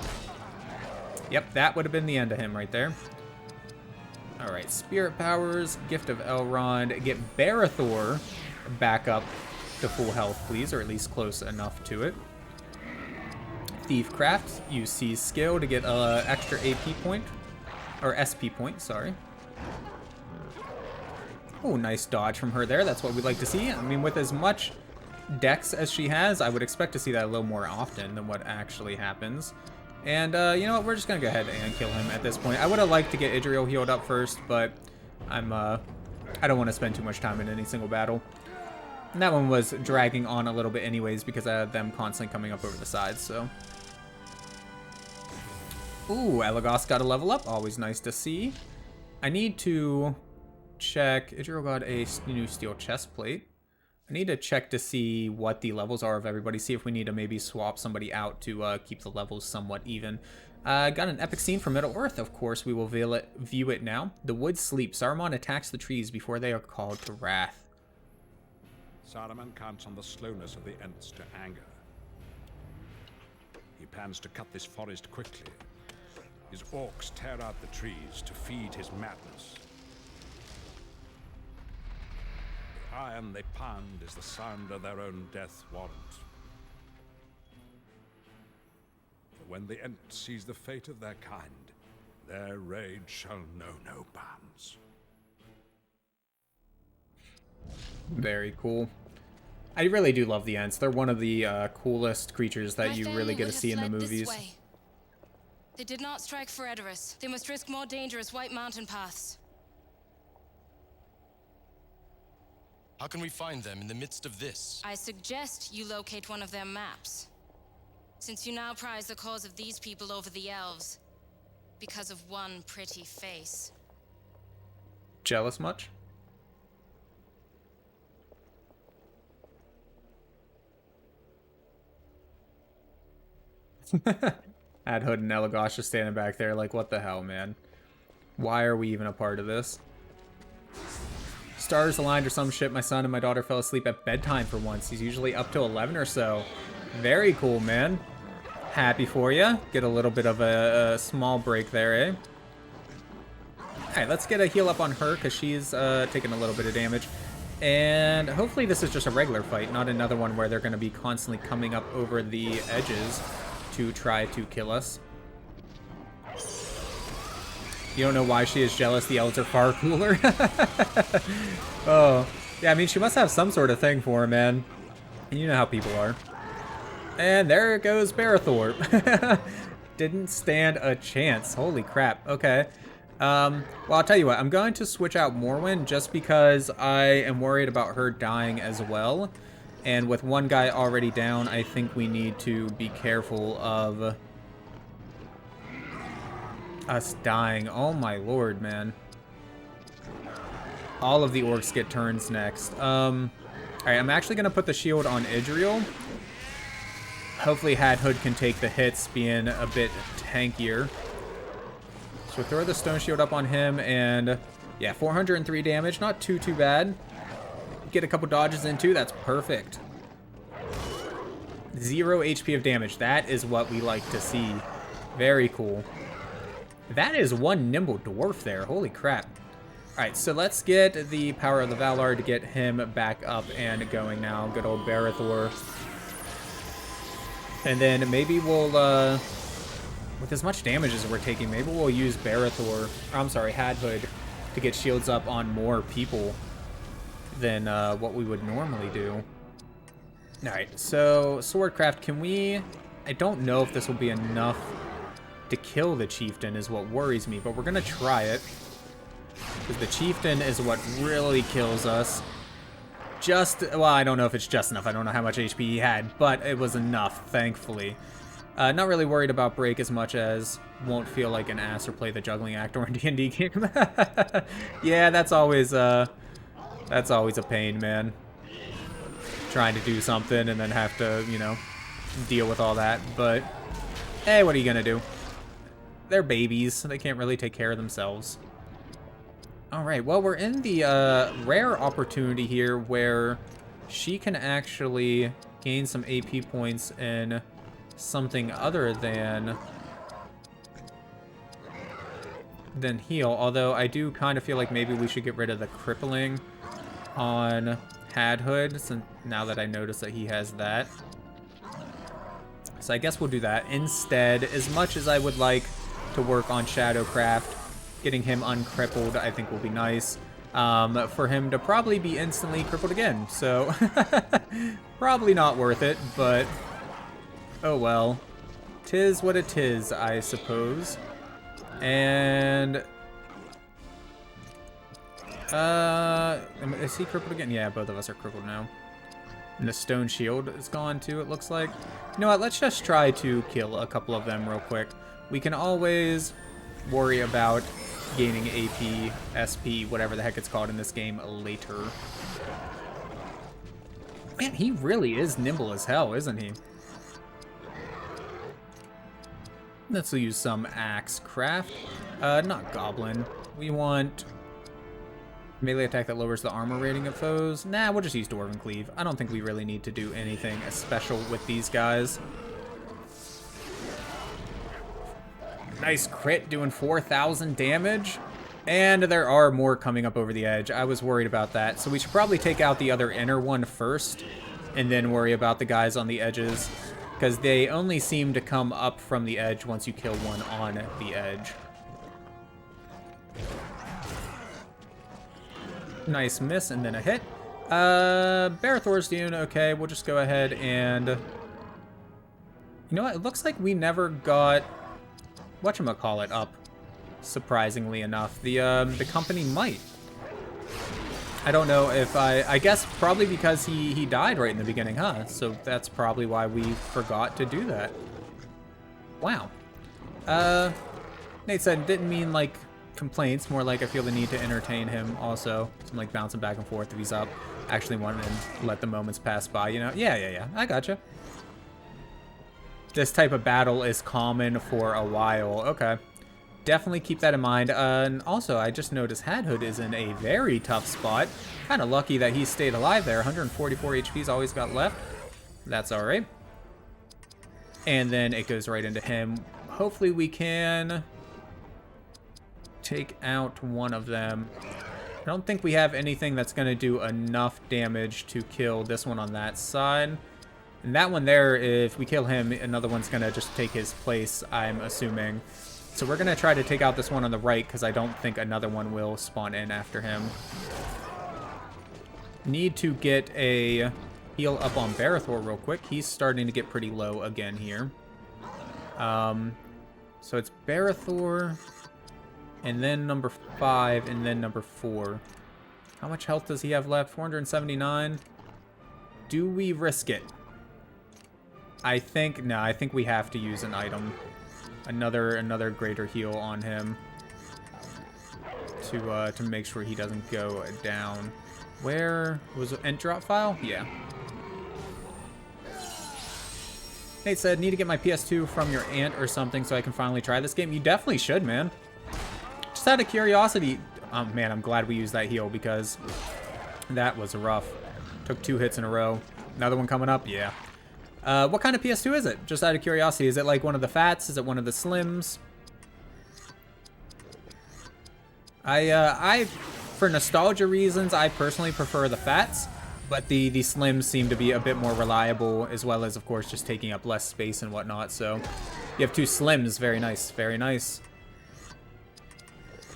Yep, that would have been the end of him right there. Alright, Spirit Powers, Gift of Elrond, get Barathor back up to full health, please, or at least close enough to it. Thiefcraft, use Seize skill to get an extra AP point, or SP point, sorry. Oh, nice dodge from her there. That's what we'd like to see. I mean, with as much dex as she has, I would expect to see that a little more often than what actually happens. And, you know what? We're just gonna go ahead and kill him at this point. I would have liked to get Idriel healed up first, but I don't want to spend too much time in any single battle. And that one was dragging on a little bit anyways because I had them constantly coming up over the sides, so. Ooh, Elagos got a level up. Always nice to see. I need to check. Idriel got a new steel chest plate. I need to check to see what the levels are of everybody. See if we need to maybe swap somebody out to keep the levels somewhat even. Got an epic scene from Middle-earth, of course. We will view it now. The woods sleep. Saruman attacks the trees before they are called to wrath. Saruman counts on the slowness of the Ents to anger. He plans to cut this forest quickly. His orcs tear out the trees to feed his madness. The iron they pound is the sound of their own death warrant. For when the Ent sees the fate of their kind, their rage shall know no bounds. Very cool. I really do love the Ents. They're one of the coolest creatures that you really get to see in the movies. They did not strike for Edoras. They must risk more dangerous White Mountain paths. How can we find them in the midst of this? I suggest you locate one of their maps. Since you now prize the cause of these people over the elves, because of one pretty face. Jealous much? Adhood and Elagos just standing back there like, what the hell, man? Why are we even a part of this? Stars aligned or some shit. My son and my daughter fell asleep at bedtime for once. He's usually up till 11 or so. Very cool, man. Happy for you. Get a little bit of a small break there, eh? Alright, let's get a heal up on her because she's taking a little bit of damage. And hopefully this is just a regular fight, not another one where they're going to be constantly coming up over the edges to try to kill us. You don't know why she is jealous. The elves are far cooler. Oh, yeah, I mean, she must have some sort of thing for him, man. And you know how people are. And there goes Barathor. Didn't stand a chance. Holy crap. Okay. Well, I'll tell you what. I'm going to switch out Morwen just because I am worried about her dying as well. And with one guy already down, I think we need to be careful of us dying. Oh my lord, man. All of the orcs get turns next. Alright, I'm actually going to put the shield on Idriel. Hopefully Hadhood can take the hits, being a bit tankier. So throw the stone shield up on him, and yeah, 403 damage. Not too bad. Get a couple dodges in too. That's perfect. 0 HP of damage. That is what we like to see. Very cool. That is one nimble dwarf there. Holy crap. Alright, so let's get the Power of the Valar to get him back up and going now. Good old Barathor. And then maybe we'll, with as much damage as we're taking, maybe we'll use Barathor, I'm sorry, Hadhood, to get shields up on more people than what we would normally do. Alright, so Swordcraft, can we... I don't know if this will be enough to kill the Chieftain is what worries me, but we're going to try it. Because the Chieftain is what really kills us. Well, I don't know if it's just enough. I don't know how much HP he had, but it was enough, thankfully. Not really worried about break as much as won't feel like an ass or play the juggling act or in D&D game. Yeah, that's always a pain, man. Trying to do something and then have to, you know, deal with all that. But, hey, what are you gonna do? They're babies. They can't really take care of themselves. Alright, well, we're in the rare opportunity here where she can actually gain some AP points in something other than heal. Although I do kind of feel like maybe we should get rid of the crippling on Hadhood, since now that I notice that he has that. So I guess we'll do that instead. As much as I would like to work on Shadowcraft, getting him uncrippled I think will be nice. For him to probably be instantly crippled again, so probably not worth it, but oh well. 'Tis what it is, I suppose. And is he crippled again? Yeah, both of us are crippled now. And the stone shield is gone too, it looks like. You know what, let's just try to kill a couple of them real quick. We can always worry about gaining AP, SP, whatever the heck it's called in this game later. Man, he really is nimble as hell, isn't he? Let's use some axe craft. Not goblin. We want melee attack that lowers the armor rating of foes. Nah, we'll just use Dwarven Cleave. I don't think we really need to do anything special with these guys. Nice crit, doing 4,000 damage. And there are more coming up over the edge. I was worried about that. So we should probably take out the other inner one first, and then worry about the guys on the edges, because they only seem to come up from the edge once you kill one on the edge. Nice miss, and then a hit. Barathor's doing okay. We'll just go ahead and... You know what? It looks like we never got whatchamacallit up, surprisingly enough. The company might. I don't know if I guess probably because he died right in the beginning, huh? So that's probably why we forgot to do that. Wow. Nate said, didn't mean like complaints, more like I feel the need to entertain him also. So I'm like bouncing back and forth if he's up. Actually wanted to let the moments pass by, you know? Yeah. I gotcha. This type of battle is common for a while. Okay. Definitely keep that in mind. And also, I just noticed Hadhood is in a very tough spot. Kind of lucky that he stayed alive there. 144 HP's always got left. That's alright. And then it goes right into him. Hopefully we can take out one of them. I don't think we have anything that's going to do enough damage to kill this one on that side. And that one there, if we kill him, another one's going to just take his place, I'm assuming. So we're going to try to take out this one on the right, because I don't think another one will spawn in after him. Need to get a heal up on Barathor real quick. He's starting to get pretty low again here. So it's Barathor, and then number 5, and then number 4. How much health does he have left? 479. Do we risk it? I think we have to use an item. Another greater heal on him to make sure he doesn't go down. Where was it? End drop file? Yeah. Nate said, need to get my PS2 from your aunt or something so I can finally try this game. You definitely should, man. Just out of curiosity. Oh, man, I'm glad we used that heal because that was rough. Took 2 hits in a row. Another one coming up? Yeah. What kind of PS2 is it? Just out of curiosity. Is it like one of the Fats? Is it one of the Slims? For nostalgia reasons, I personally prefer the Fats, but the Slims seem to be a bit more reliable, as well as, of course, just taking up less space and whatnot. So you have 2 Slims. Very nice. Very nice.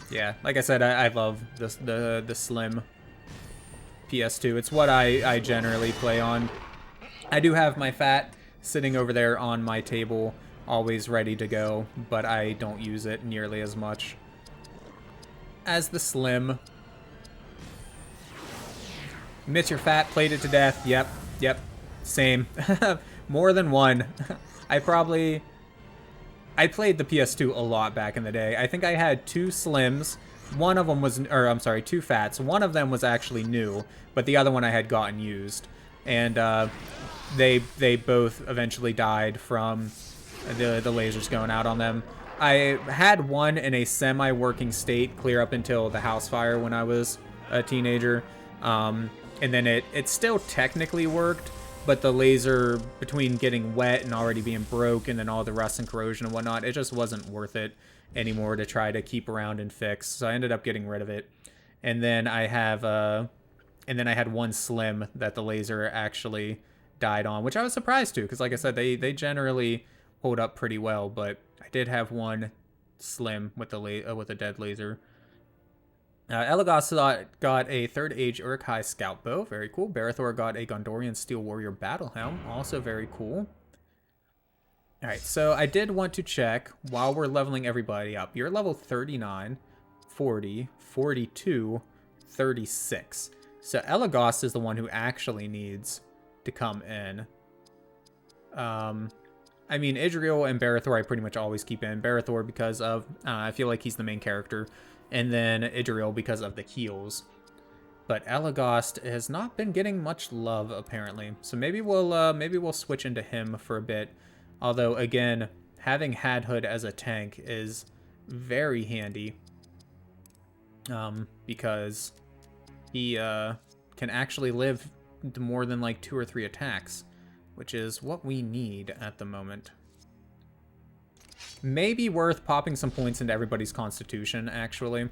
Yeah, like I said, I love the Slim PS2. It's what I generally play on. I do have my Fat sitting over there on my table, always ready to go, but I don't use it nearly as much as the Slim. Miss your Fat, played it to death. Yep, same. More than one. I played the PS2 a lot back in the day. I think I had 2 Slims. One of them was, or I'm sorry, 2 Fats. One of them was actually new, but the other one I had gotten used. And they both eventually died from the lasers going out on them. I had one in a semi-working state clear up until the house fire when I was a teenager. And then it still technically worked, but the laser, between getting wet and already being broke and then all the rust and corrosion and whatnot, it just wasn't worth it anymore to try to keep around and fix. So I ended up getting rid of it. And then I had one Slim that the laser actually died on, which I was surprised to, because like I said, they generally hold up pretty well, but I did have one Slim with a dead laser. Elagos got a 3rd Age Uruk-hai Scout Bow, very cool. Barathor got a Gondorian Steel Warrior Battle Helm, also very cool. Alright, so I did want to check while we're leveling everybody up. You're level 39, 40, 42, 36. So Elagos is the one who actually needs to come in. I mean, Idriel and Barathor I pretty much always keep in. Barathor because of, I feel like he's the main character. And then Idriel because of the heals. But Elagos has not been getting much love, apparently. So maybe we'll switch into him for a bit. Although, again, having Hadhood as a tank is very handy. Because he can actually live more than like 2 or 3 attacks, which is what we need at the moment. Maybe worth popping some points into everybody's constitution, actually.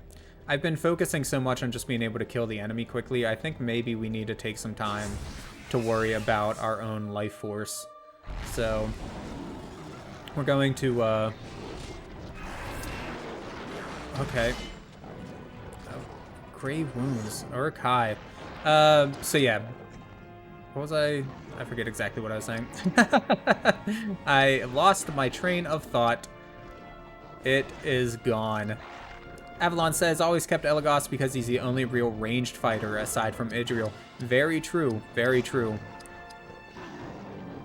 I've been focusing so much on just being able to kill the enemy quickly, I think maybe we need to take some time to worry about our own life force. So we're going to, okay. Oh, grave wounds, Uruk-hai. So yeah, what was I forget exactly what I was saying. I lost my train of thought. It is gone. Avalon says, always kept Elagos because he's the only real ranged fighter aside from Idriel. Very true, very true.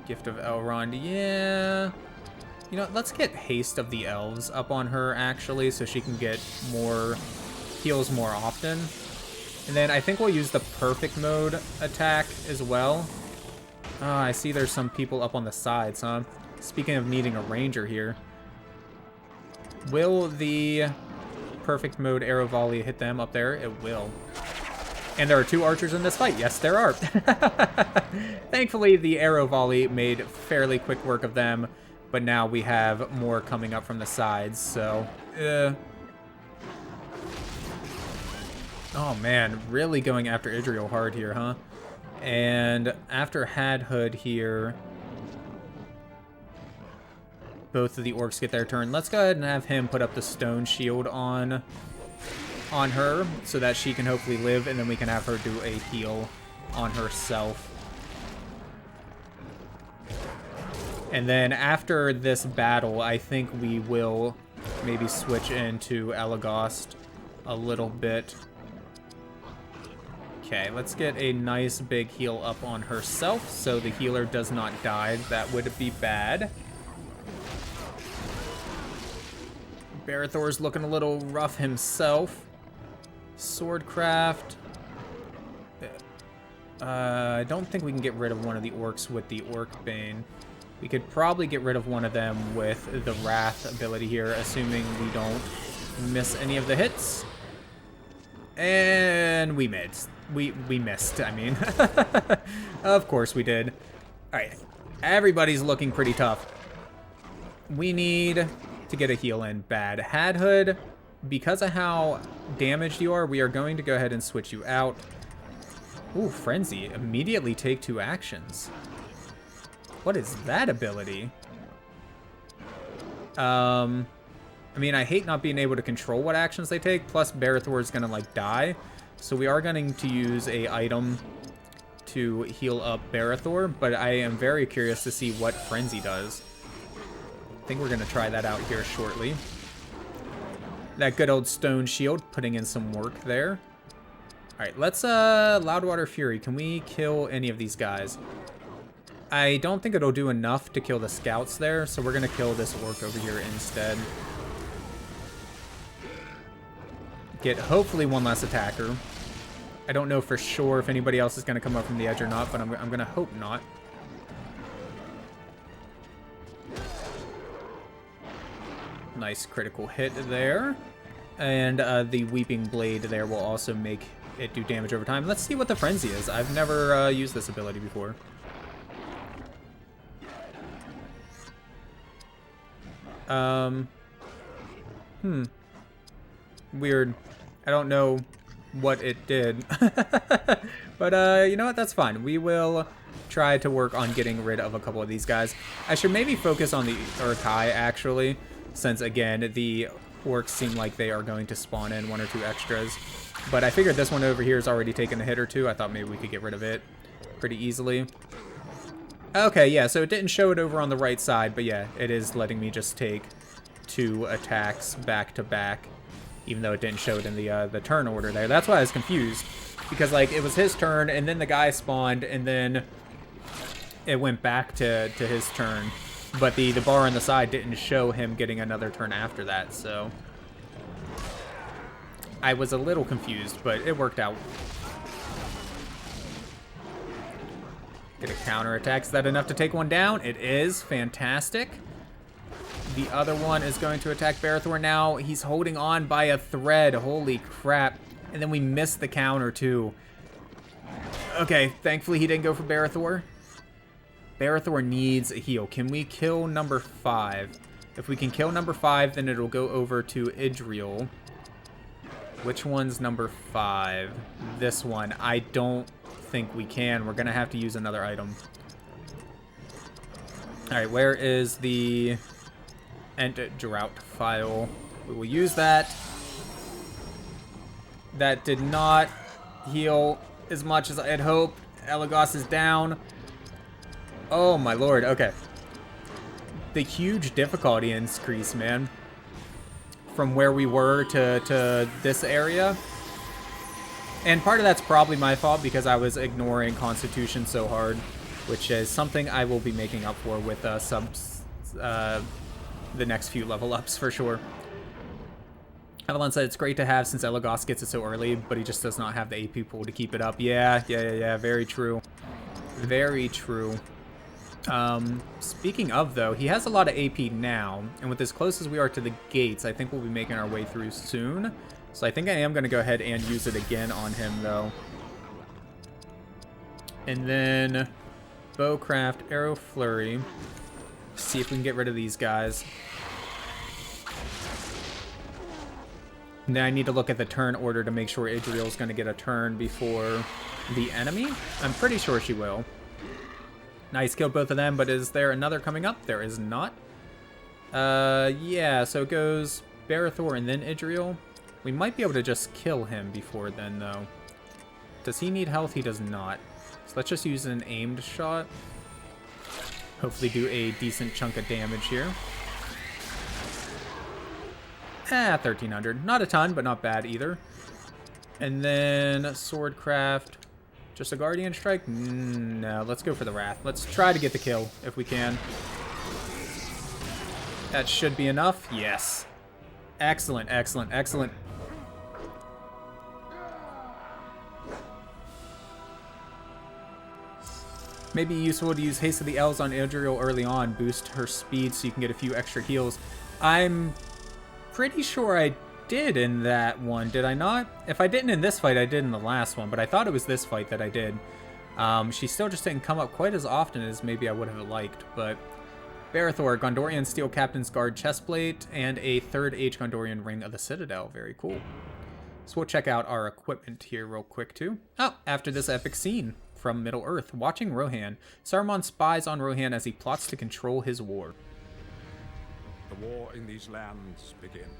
Gift of Elrond, yeah. You know, let's get Haste of the Elves up on her, actually, so she can get more heals more often. And then I think we'll use the Perfect Mode attack as well. Oh, I see there's some people up on the sides, huh? Speaking of needing a ranger here. Will the Perfect Mode arrow volley hit them up there? It will. And there are 2 archers in this fight. Yes, there are. Thankfully, the arrow volley made fairly quick work of them, but now we have more coming up from the sides, so... Oh man, really going after Idriel hard here, huh? And after Hadhood here, both of the orcs get their turn. Let's go ahead and have him put up the stone shield on her so that she can hopefully live, and then we can have her do a heal on herself. And then after this battle, I think we will maybe switch into Elagos a little bit. Okay, let's get a nice big heal up on herself so the healer does not die. That would be bad. Barathor's looking a little rough himself. Swordcraft. I don't think we can get rid of one of the orcs with the Orc Bane. We could probably get rid of one of them with the Wrath ability here, assuming we don't miss any of the hits. And we missed. We missed, I mean. Of course we did. Alright, everybody's looking pretty tough. We need to get a heal in bad. Hadhood, because of how damaged you are, we are going to go ahead and switch you out. Ooh, Frenzy. Immediately take 2 actions. What is that ability? I mean, I hate not being able to control what actions they take, plus Barathor is gonna, like, die. So we are going to use a item to heal up Barathor, but I am very curious to see what Frenzy does. I think we're gonna try that out here shortly. That good old stone shield, putting in some work there. Alright, let's, Loudwater Fury. Can we kill any of these guys? I don't think it'll do enough to kill the scouts there, so we're gonna kill this orc over here instead. Get, hopefully, one less attacker. I don't know for sure if anybody else is gonna come up from the edge or not, but I'm gonna hope not. Nice critical hit there. And the Weeping Blade there will also make it do damage over time. Let's see what the Frenzy is. I've never used this ability before. Weird. I don't know what it did. But, you know what? That's fine. We will try to work on getting rid of a couple of these guys. I should maybe focus on the Uruk-hai, actually, since, again, the orcs seem like they are going to spawn in 1 or 2 extras. But I figured this one over here has already taken a hit or 2. I thought maybe we could get rid of it pretty easily. Okay, yeah, so it didn't show it over on the right side, but yeah, it is letting me just take 2 attacks back to back, even though it didn't show it in the turn order there. That's why I was confused, because like it was his turn, and then the guy spawned, and then it went back to his turn, but the bar on the side didn't show him getting another turn after that, so I was a little confused, but it worked out. Get a counterattack. Is that enough to take one down? It is. Fantastic. The other one is going to attack Barathor now. He's holding on by a thread. Holy crap. And then we missed the counter, too. Okay, thankfully he didn't go for Barathor. Barathor needs a heal. Can we kill number 5? If we can kill number 5, then it'll go over to Idriel. Which one's number 5? This one. I don't think we can. We're gonna have to use another item. Alright, where is the End Drought file? We will use that. That did not heal as much as I had hoped. Elagos is down. Oh my lord, okay. The huge difficulty increase, man. From where we were to this area. And part of that's probably my fault because I was ignoring Constitution so hard, which is something I will be making up for with the next few level ups for sure. Avalon said it's great to have since Elagos gets it so early, but he just does not have the AP pool to keep it up. Yeah, very true. Very true. Speaking of, though, he has a lot of AP now, and with as close as we are to the gates, I think we'll be making our way through soon. So I think I am going to go ahead and use it again on him, though. And then Bowcraft, Arrow Flurry. See if we can get rid of these guys. And then I need to look at the turn order to make sure Idriel's going to get a turn before the enemy. I'm pretty sure she will. Nice, killed both of them, but is there another coming up? There is not. Yeah, so it goes Barathor and then Idriel. We might be able to just kill him before then, though. Does he need health? He does not. So let's just use an aimed shot. Hopefully do a decent chunk of damage here. 1300. Not a ton, but not bad either. And then Swordcraft. Just a Guardian Strike? No, let's go for the Wrath. Let's try to get the kill if we can. That should be enough. Yes. Excellent, excellent, excellent. Maybe useful to use Haste of the Elves on Idriel early on. Boost her speed so you can get a few extra heals. I'm pretty sure I did in that one, did I not? If I didn't in this fight, I did in the last one, but I thought it was this fight that I did. She still just didn't come up quite as often as maybe I would have liked, but Barathor, Gondorian Steel Captain's Guard Chestplate, and a 3rd Age Gondorian Ring of the Citadel. Very cool. So we'll check out our equipment here real quick too. Oh, after this epic scene from Middle-earth, watching Rohan. Saruman spies on Rohan as he plots to control his war. The war in these lands begins.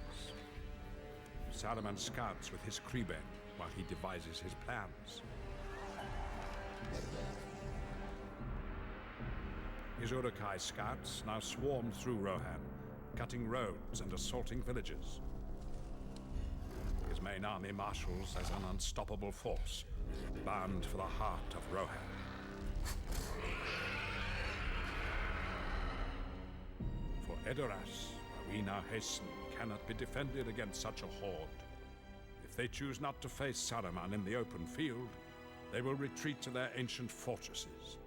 Saruman scouts with his Kreben while he devises his plans. His Uruk-hai scouts now swarm through Rohan, cutting roads and assaulting villages. His main army marshals as an unstoppable force, bound for the heart of Rohan. For Edoras, where we now hasten, cannot be defended against such a horde. If they choose not to face Saruman in the open field, they will retreat to their ancient fortresses.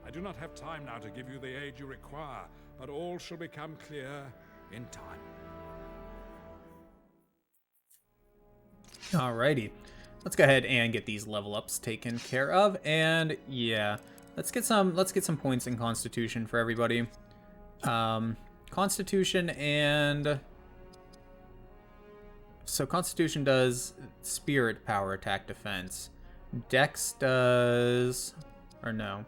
I do not have time now to give you the aid you require, but all shall become clear in time. Alrighty. Let's go ahead and get these level ups taken care of. And yeah, let's get some points in Constitution for everybody. Constitution and so Constitution does Spirit Power Attack Defense. Dex does, or no.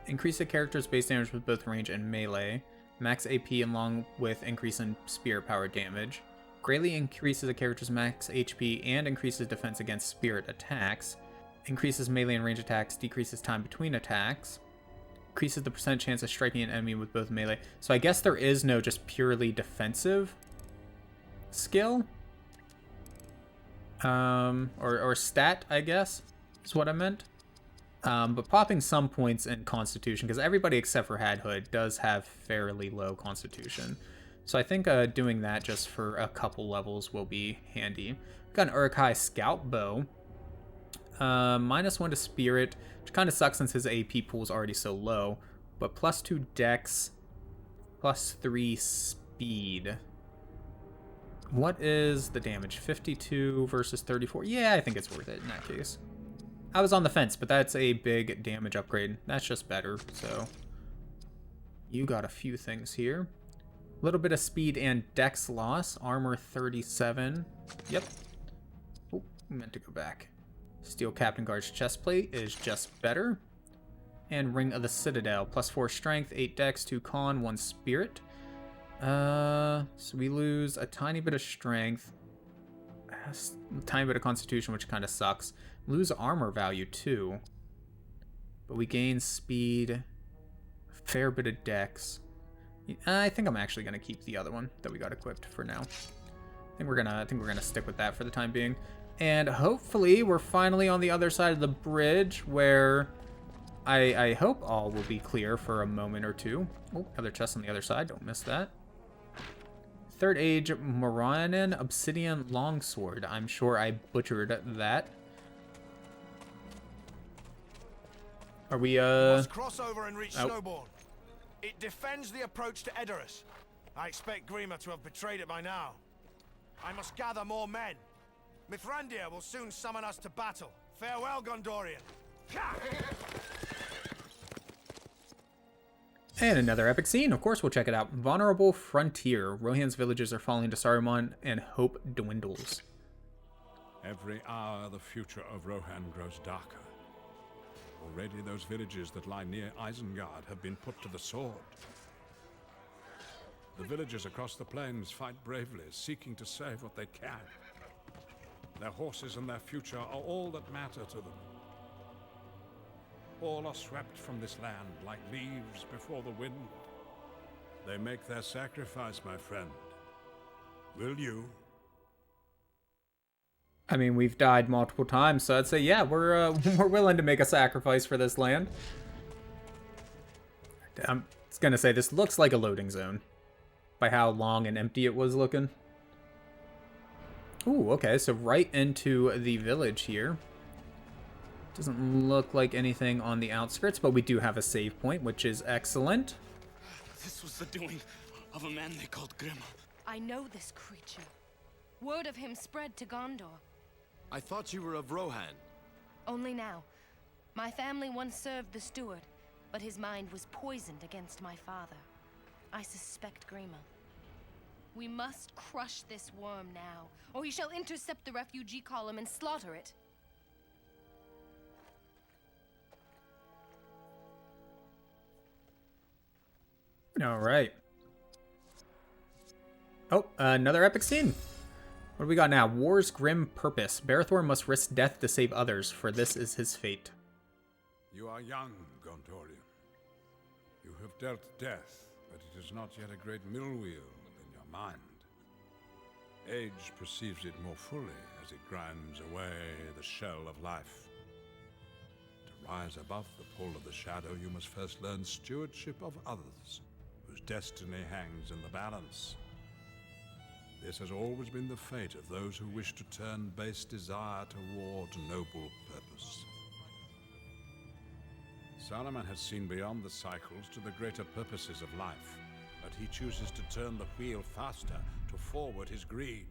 Increase the character's base damage with both range and melee. Max AP along with increase in Spirit Power damage. Greatly increases a character's max HP and increases defense against spirit attacks. Increases melee and range attacks, decreases time between attacks. Increases the percent chance of striking an enemy with both melee. So I guess there is no just purely defensive skill. Or stat, I guess, is what I meant. But popping some points in Constitution, because everybody except for Hadhood does have fairly low Constitution. So I think doing that just for a couple levels will be handy. Got an Uruk-hai Scout Bow. -1 to Spirit, which kind of sucks since his AP pool is already so low. But +2 Dex, +3 Speed. What is the damage? 52 versus 34? Yeah, I think it's worth it in that case. I was on the fence, but that's a big damage upgrade. That's just better, so... You got a few things here. A little bit of speed and dex loss. Armor 37. Yep. Oh, meant to go back. Steel Captain Guard's chestplate is just better. And Ring of the Citadel. +4 strength, 8 dex, 2 con, 1 spirit. So we lose a tiny bit of strength. A tiny bit of constitution, which kind of sucks. Lose armor value too. But we gain speed. A fair bit of dex. I think I'm actually gonna keep the other one that we got equipped for now. I think we're gonna stick with that for the time being. And hopefully we're finally on the other side of the bridge where I hope all will be clear for a moment or two. Oh, another chest on the other side. Don't miss that. Third Age Moranen Obsidian Longsword. I'm sure I butchered that. Are we Let's cross over and reach Snowbourne. It defends the approach to Edoras. I expect Grima to have betrayed it by now. I must gather more men. Mithrandir will soon summon us to battle. Farewell, Gondorian. And another epic scene. Of course, we'll check it out. Vulnerable Frontier. Rohan's villages are falling to Saruman, and hope dwindles. Every hour, the future of Rohan grows darker. Already those villages that lie near Isengard have been put to the sword. The villagers across the plains fight bravely, seeking to save what they can. Their horses and their future are all that matter to them. All are swept from this land like leaves before the wind. They make their sacrifice, my friend. Will you? I mean, we've died multiple times, so I'd say, yeah, we're willing to make a sacrifice for this land. I'm just gonna say, this looks like a loading zone by how long and empty it was looking. Ooh, okay, so right into the village here. Doesn't look like anything on the outskirts, but we do have a save point, which is excellent. This was the doing of a man they called Grim. I know this creature. Word of him spread to Gondor. I thought you were of Rohan. Only now. My family once served the steward, but his mind was poisoned against my father. I suspect Grima. We must crush this worm now, or he shall intercept the refugee column and slaughter it. All right. Oh, another epic scene. What do we got now? War's grim purpose. Barathor must risk death to save others, for this is his fate. You are young, Gondorian. You have dealt death, but it is not yet a great mill wheel in your mind. Age perceives it more fully as it grinds away the shell of life. To rise above the pull of the shadow, you must first learn stewardship of others, whose destiny hangs in the balance. This has always been the fate of those who wish to turn base desire toward noble purpose. Saruman has seen beyond the cycles to the greater purposes of life, but he chooses to turn the wheel faster to forward his greed.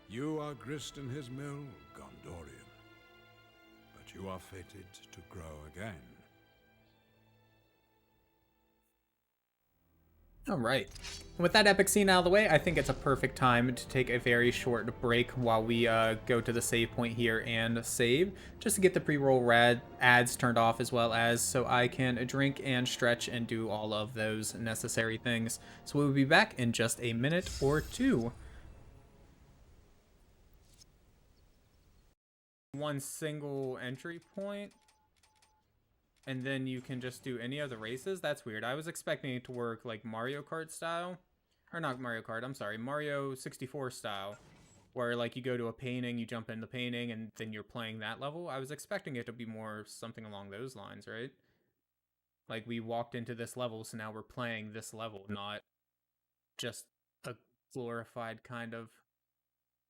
You are grist in his mill, Gondorian, but you are fated to grow again. All right. With that epic scene out of the way, I think it's a perfect time to take a very short break while we go to the save point here and save, just to get the pre-roll ads turned off, as well as so I can drink and stretch and do all of those necessary things. So we'll be back in just a minute or two. one single entry point, and then you can just do any of the races. That's weird. I was expecting it to work like Mario Kart style. Or not Mario Kart, I'm sorry. Mario 64 style. Where like you go to a painting, you jump in the painting, and then you're playing that level. I was expecting it to be more something along those lines, right? Like we walked into this level, so now we're playing this level, not just a glorified kind of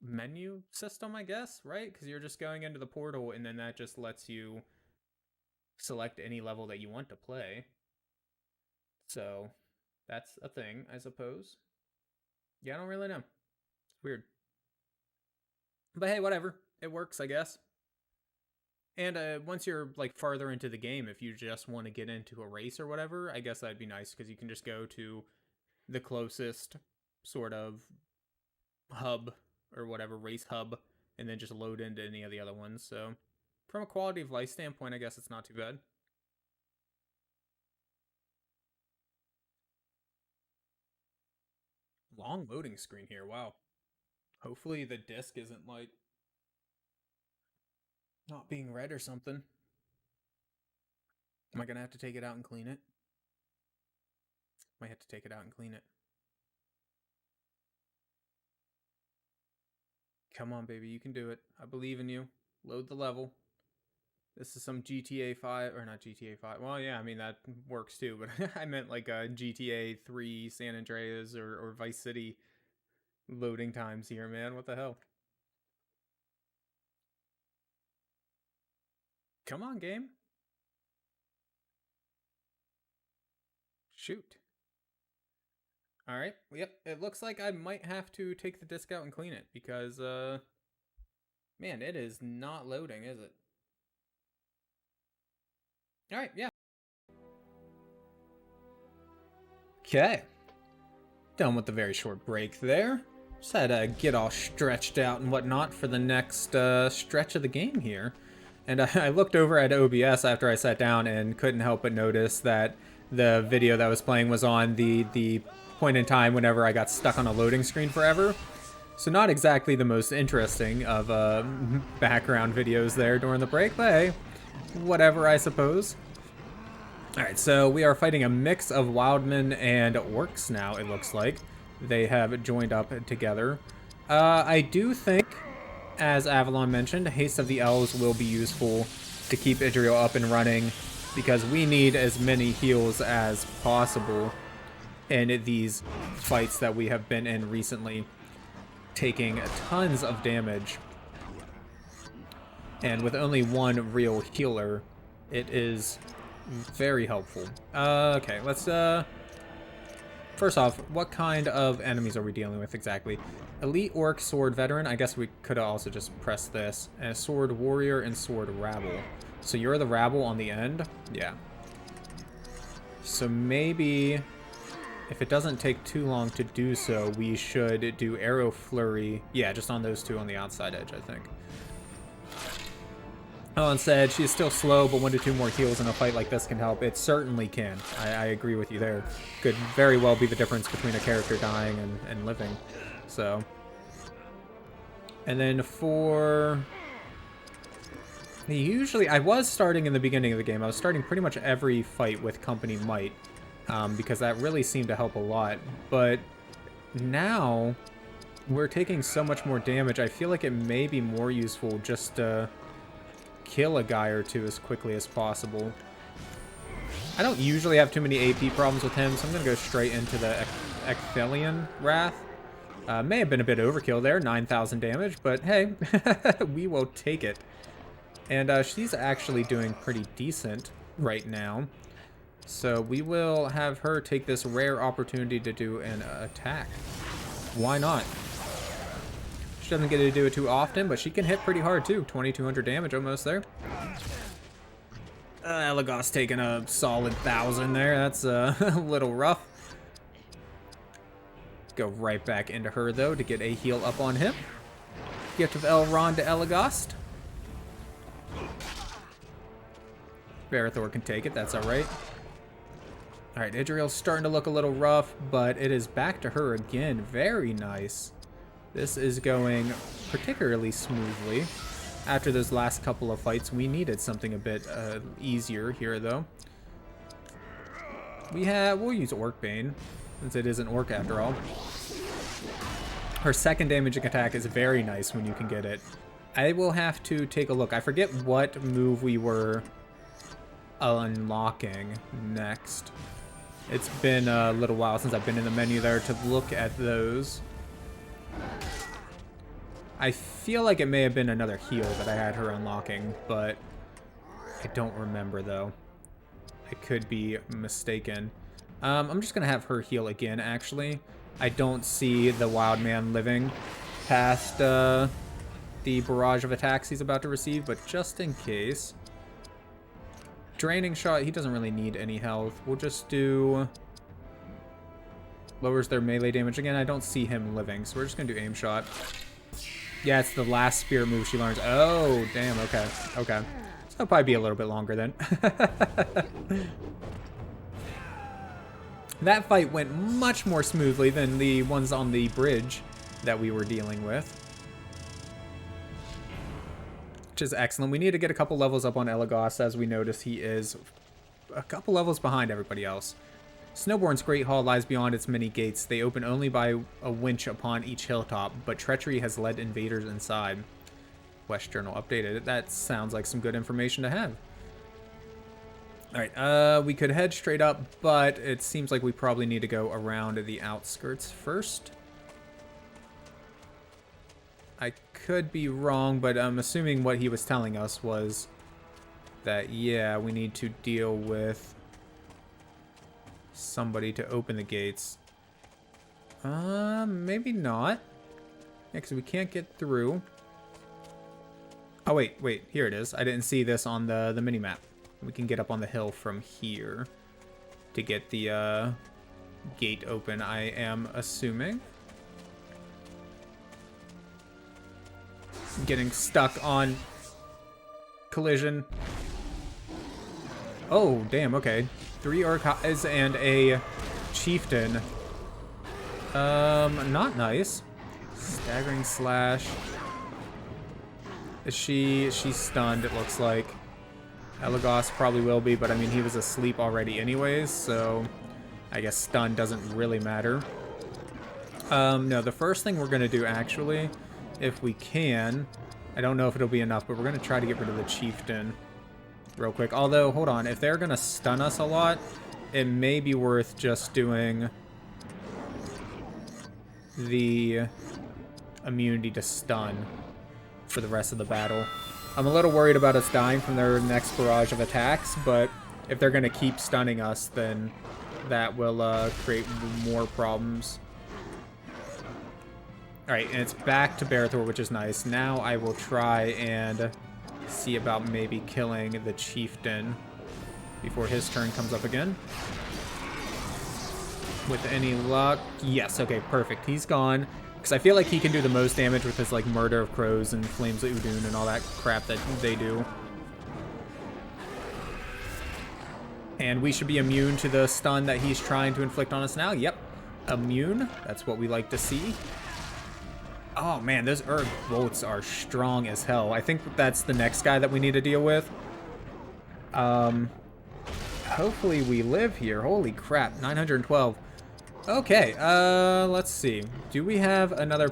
menu system, I guess, right? Because you're just going into the portal, and then that just lets you select any level that you want to play. So that's a thing, I suppose. Yeah, I don't really know. It's weird. But hey, whatever. It works, I guess. And once you're like farther into the game, if you just want to get into a race or whatever, I guess that'd be nice because you can just go to the closest sort of hub or whatever, race hub, and then just load into any of the other ones. So from a quality of life standpoint, I guess it's not too bad. Long loading screen here, wow. Hopefully the disc isn't like not being read or something. Am I gonna have to take it out and clean it? Might have to take it out and clean it. Come on, baby, you can do it. I believe in you. Load the level. This is some GTA 5, or not GTA 5. Well, yeah, I mean, that works too, but I meant like a GTA 3 San Andreas or Vice City loading times here, man. What the hell? Come on, game. Shoot. Alright, yep, it looks like I might have to take the disc out and clean it, because, man, it is not loading, is it? Alright, yeah. Okay. Done with the very short break there. Just had to get all stretched out and whatnot for the next stretch of the game here. And I looked over at OBS after I sat down and couldn't help but notice that the video that was playing was on the point in time whenever I got stuck on a loading screen forever. So not exactly the most interesting of background videos there during the break, but hey, whatever, I suppose. Alright, so we are fighting a mix of wildmen and orcs now, it looks like. They have joined up together. I do think, as Avalon mentioned, Haste of the Elves will be useful to keep Idriel up and running, because we need as many heals as possible in these fights that we have been in recently, taking tons of damage. And with only one real healer, it is very helpful. Okay, let's, first off, what kind of enemies are we dealing with exactly? Elite Orc, Sword Veteran. I guess we could have also just pressed this. And Sword Warrior and Sword Rabble. So you're the Rabble on the end? Yeah. So maybe, if it doesn't take too long to do so, we should do Arrow Flurry. Yeah, just on those two on the outside edge, I think. Ellen said she's still slow, but 1 to 2 more heals in a fight like this can help. It certainly can. I agree with you there. Could very well be the difference between a character dying and living. So. And then for... Usually, I was starting in the beginning of the game. I was starting pretty much every fight with Company Might. Because that really seemed to help a lot. But now, we're taking so much more damage. I feel like it may be more useful just to kill a guy or two as quickly as possible. I don't usually have too many AP problems with him, so I'm going to go straight into the Ecthelian Wrath. May have been a bit overkill there, 9,000 damage, but hey, we will take it. And she's actually doing pretty decent right now. So we will have her take this rare opportunity to do an attack. Why not? She doesn't get to do it too often, but she can hit pretty hard too. 2,200 damage almost there. Elagos taking a solid 1,000 there. That's a little rough. Go right back into her though to get a heal up on him. Gift of Elrond to Elagos. Barathor can take it, that's alright. Alright, Idriel's starting to look a little rough, but it is back to her again. Very nice. This is going particularly smoothly. After those last couple of fights, we needed something a bit easier here, though. We'll use Orc Bane, since it is an orc after all. Her second damaging attack is very nice when you can get it. I will have to take a look. I forget what move we were unlocking next. It's been a little while since I've been in the menu there to look at those. I feel like it may have been another heal that I had her unlocking, but I don't remember, though. I could be mistaken. I'm just going to have her heal again, actually. I don't see the Wild Man living past the barrage of attacks he's about to receive, but just in case. Draining Shot, he doesn't really need any health. We'll just do... Lowers their melee damage again. I don't see him living, so we're just going to do Aim Shot. Yeah, it's the last spirit move she learns. Oh, damn, okay. Okay. So that'll probably be a little bit longer then. That fight went much more smoothly than the ones on the bridge that we were dealing with. Which is excellent. We need to get a couple levels up on Elagos, as we notice he is a couple levels behind everybody else. Snowborn's Great Hall lies beyond its many gates. They open only by a winch upon each hilltop, but treachery has led invaders inside. Quest Journal updated. That sounds like some good information to have. Alright, we could head straight up, but it seems like we probably need to go around the outskirts first. I could be wrong, but I'm assuming what he was telling us was that, yeah, we need to deal with somebody to open the gates. Maybe not. Yeah, because we can't get through. Oh, wait, here it is. I didn't see this on the mini-map. We can get up on the hill from here to get the gate open, I am assuming. Getting stuck on collision. Oh, damn, okay. 3 Uruk-hais and a chieftain. Not nice. Staggering slash. Is she's stunned, it looks like. Elagos probably will be, but I mean, he was asleep already anyways, so I guess stun doesn't really matter. No, the first thing we're going to do, actually, if we can, I don't know if it'll be enough, but we're going to try to get rid of the chieftain real quick. Although, hold on, if they're going to stun us a lot, it may be worth just doing the immunity to stun for the rest of the battle. I'm a little worried about us dying from their next barrage of attacks, but if they're going to keep stunning us, then that will create more problems. Alright, and it's back to Barathor, which is nice. Now I will try and see about maybe killing the chieftain before his turn comes up again. With any luck. Yes, okay, perfect. He's gone. Because I feel like he can do the most damage with his, like, Murder of Crows and Flames of Udun and all that crap that they do. And we should be immune to the stun that he's trying to inflict on us now. Yep, immune. That's what we like to see. Oh, man, those Uruk bolts are strong as hell. I think that's the next guy that we need to deal with. Hopefully we live here. Holy crap, 912. Okay, let's see. Do we have another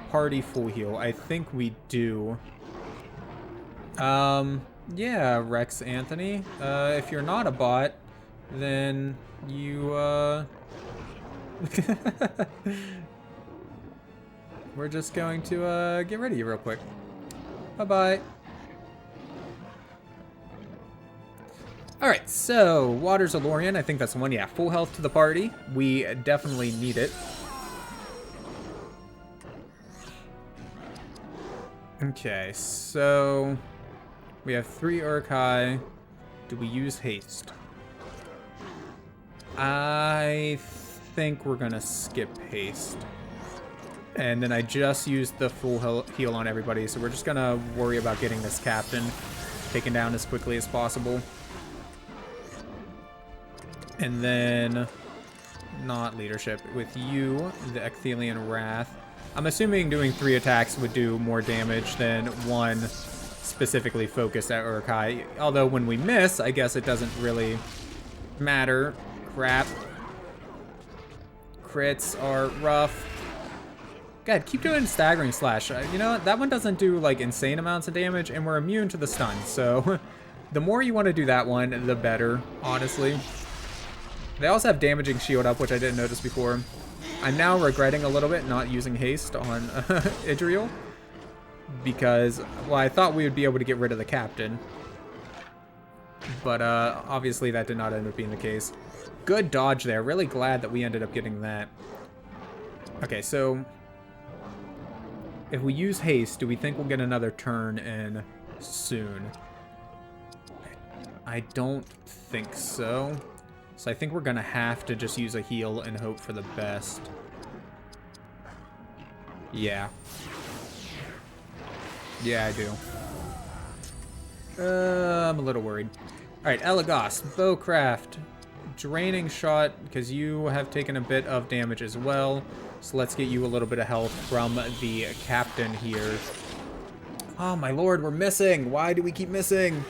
party full heal? I think we do. Yeah, Rex Anthony. If you're not a bot, then you, we're just going to, get rid of you real quick. Bye-bye. Alright, so, Waters of Lorien, I think that's the one. Yeah, full health to the party. We definitely need it. Okay, so we have 3 Uruk-hai. Do we use haste? I think we're gonna skip haste. And then I just used the full heal on everybody, so we're just gonna worry about getting this captain taken down as quickly as possible. And then, not leadership, with you, the Ecthelian Wrath. I'm assuming doing 3 attacks would do more damage than 1 specifically focused at Uruk-hai. Although when we miss, I guess it doesn't really matter. Crap. Crits are rough. God, keep doing Staggering Slash. You know what? That one doesn't do, like, insane amounts of damage, and we're immune to the stun. So, the more you want to do that one, the better, honestly. They also have Damaging Shield up, which I didn't notice before. I'm now regretting a little bit not using Haste on Idriel. Because, well, I thought we would be able to get rid of the Captain. But, obviously that did not end up being the case. Good dodge there. Really glad that we ended up getting that. Okay, so... if we use Haste, do we think we'll get another turn in soon? I don't think so. So I think we're going to have to just use a heal and hope for the best. Yeah. Yeah, I do. I'm a little worried. Alright, Elagos, Bowcraft, Draining Shot, because you have taken a bit of damage as well. So let's get you a little bit of health from the Captain here. Oh my lord, we're missing! Why do we keep missing?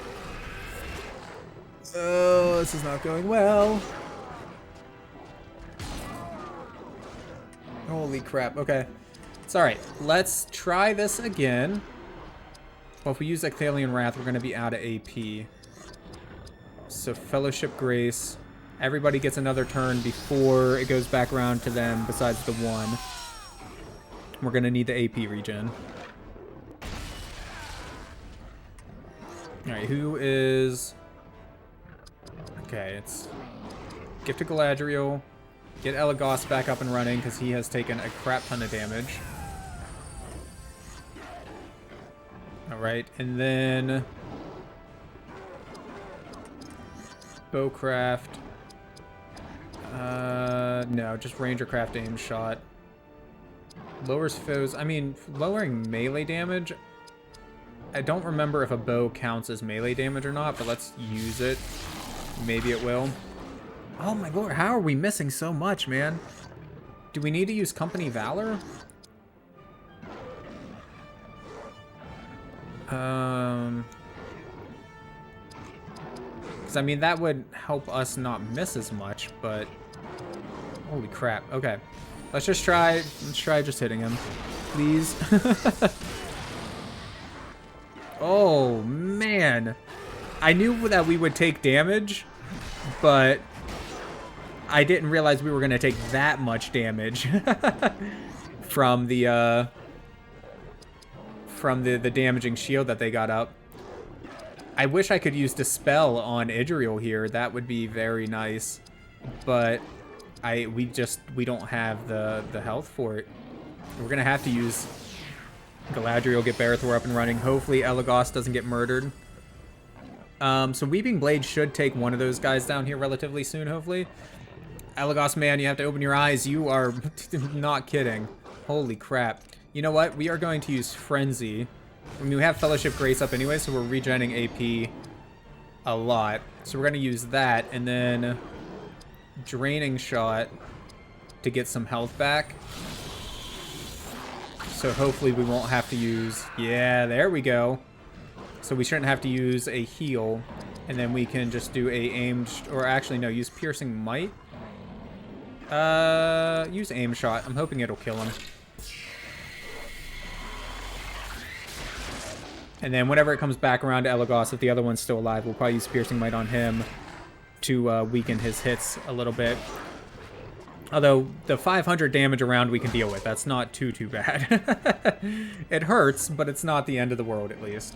Oh, this is not going well. Holy crap, okay. It's alright, let's try this again. Well, if we use Ecthalion Wrath, we're going to be out of AP. So, Fellowship Grace. Everybody gets another turn before it goes back around to them, besides the one. We're going to need the AP regen. Alright, who is... okay, it's... Gift to Galadriel. Get Elagos back up and running, because he has taken a crap ton of damage. Alright, and then... Bowcraft. No, just Rangercraft aim shot. Lowers foes. I mean, lowering melee damage. I don't remember if a bow counts as melee damage or not, but let's use it. Maybe it will. Oh my lord, how are we missing so much, man? Do we need to use Company Valor? Because, I mean, that would help us not miss as much, but... holy crap. Okay. Let's just try... let's try just hitting him. Please. Oh, man. I knew that we would take damage, but... I didn't realize we were going to take that much damage from the damaging shield that they got up. I wish I could use Dispel on Idriel here. That would be very nice. But we don't have the health for it. We're going to have to use Galadriel, get Barethor up and running. Hopefully Elagos doesn't get murdered. So Weeping Blade should take one of those guys down here relatively soon, hopefully. Elagos, man, you have to open your eyes. You are not kidding. Holy crap. You know what? We are going to use Frenzy. I mean, we have Fellowship Grace up anyway, so we're regenning AP a lot. So we're going to use that, and then Draining Shot to get some health back. So hopefully we won't have to use... yeah, there we go. So we shouldn't have to use a heal, and then we can just do a aimed... or actually, no, use Piercing Might. Use Aim Shot. I'm hoping it'll kill him. And then whenever it comes back around to Elagos, if the other one's still alive, we'll probably use Piercing Might on him to weaken his hits a little bit. Although, the 500 damage around we can deal with. That's not too bad. It hurts, but it's not the end of the world, at least.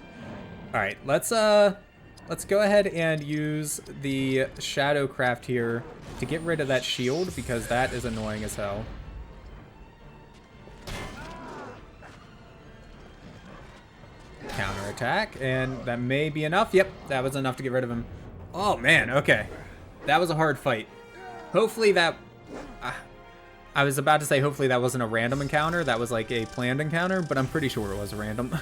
Alright, let's go ahead and use the Shadowcraft here to get rid of that shield, because that is annoying as hell. Counterattack, and that may be enough. Yep, that was enough to get rid of him. Oh man, okay. That was a hard fight. Hopefully that... I was about to say hopefully that wasn't a random encounter. That was like a planned encounter, but I'm pretty sure it was random.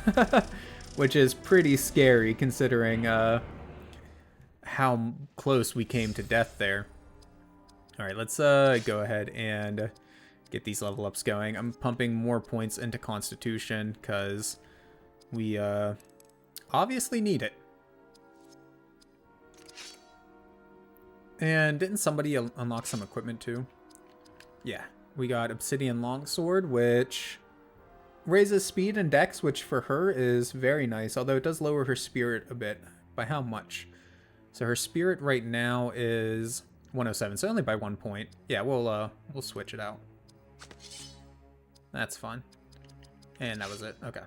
Which is pretty scary considering how close we came to death there. Alright, let's go ahead and get these level ups going. I'm pumping more points into Constitution because we obviously need it. And didn't somebody unlock some equipment too? Yeah, we got Obsidian Longsword, which raises speed and dex, which for her is very nice, although it does lower her spirit a bit. By how much? So her spirit right now is 107, so only by 1 point. Yeah, we'll switch it out. That's fun. And that was it. Okay.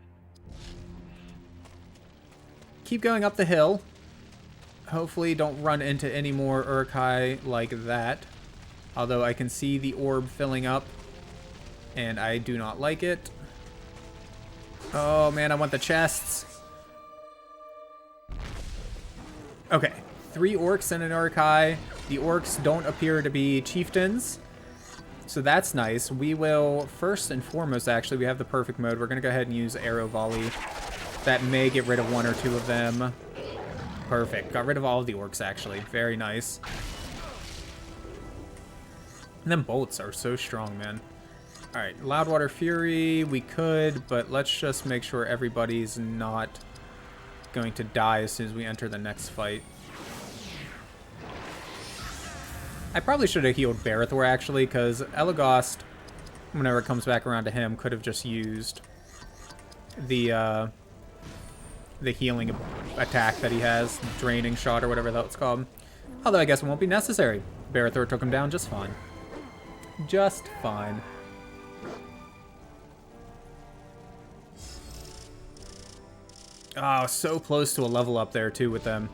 Keep going up the hill. Hopefully don't run into any more Uruk-hai like that. Although I can see the orb filling up, and I do not like it. Oh man, I want the chests. Okay, 3 orcs and an Uruk-hai. The orcs don't appear to be chieftains, so that's nice. We will, first and foremost, actually, we have the perfect mode. We're going to go ahead and use arrow volley. That may get rid of 1 or 2 of them. Perfect. Got rid of all of the orcs, actually. Very nice. And then bolts are so strong, man. Alright, Loudwater Fury, we could, but let's just make sure everybody's not going to die as soon as we enter the next fight. I probably should have healed Barithor, actually, because Elagast, whenever it comes back around to him, could have just used the healing attack that he has, Draining Shot or whatever that's called. Although I guess it won't be necessary. Barithor took him down just fine. Just fine. Oh, so close to a level up there, too, with them.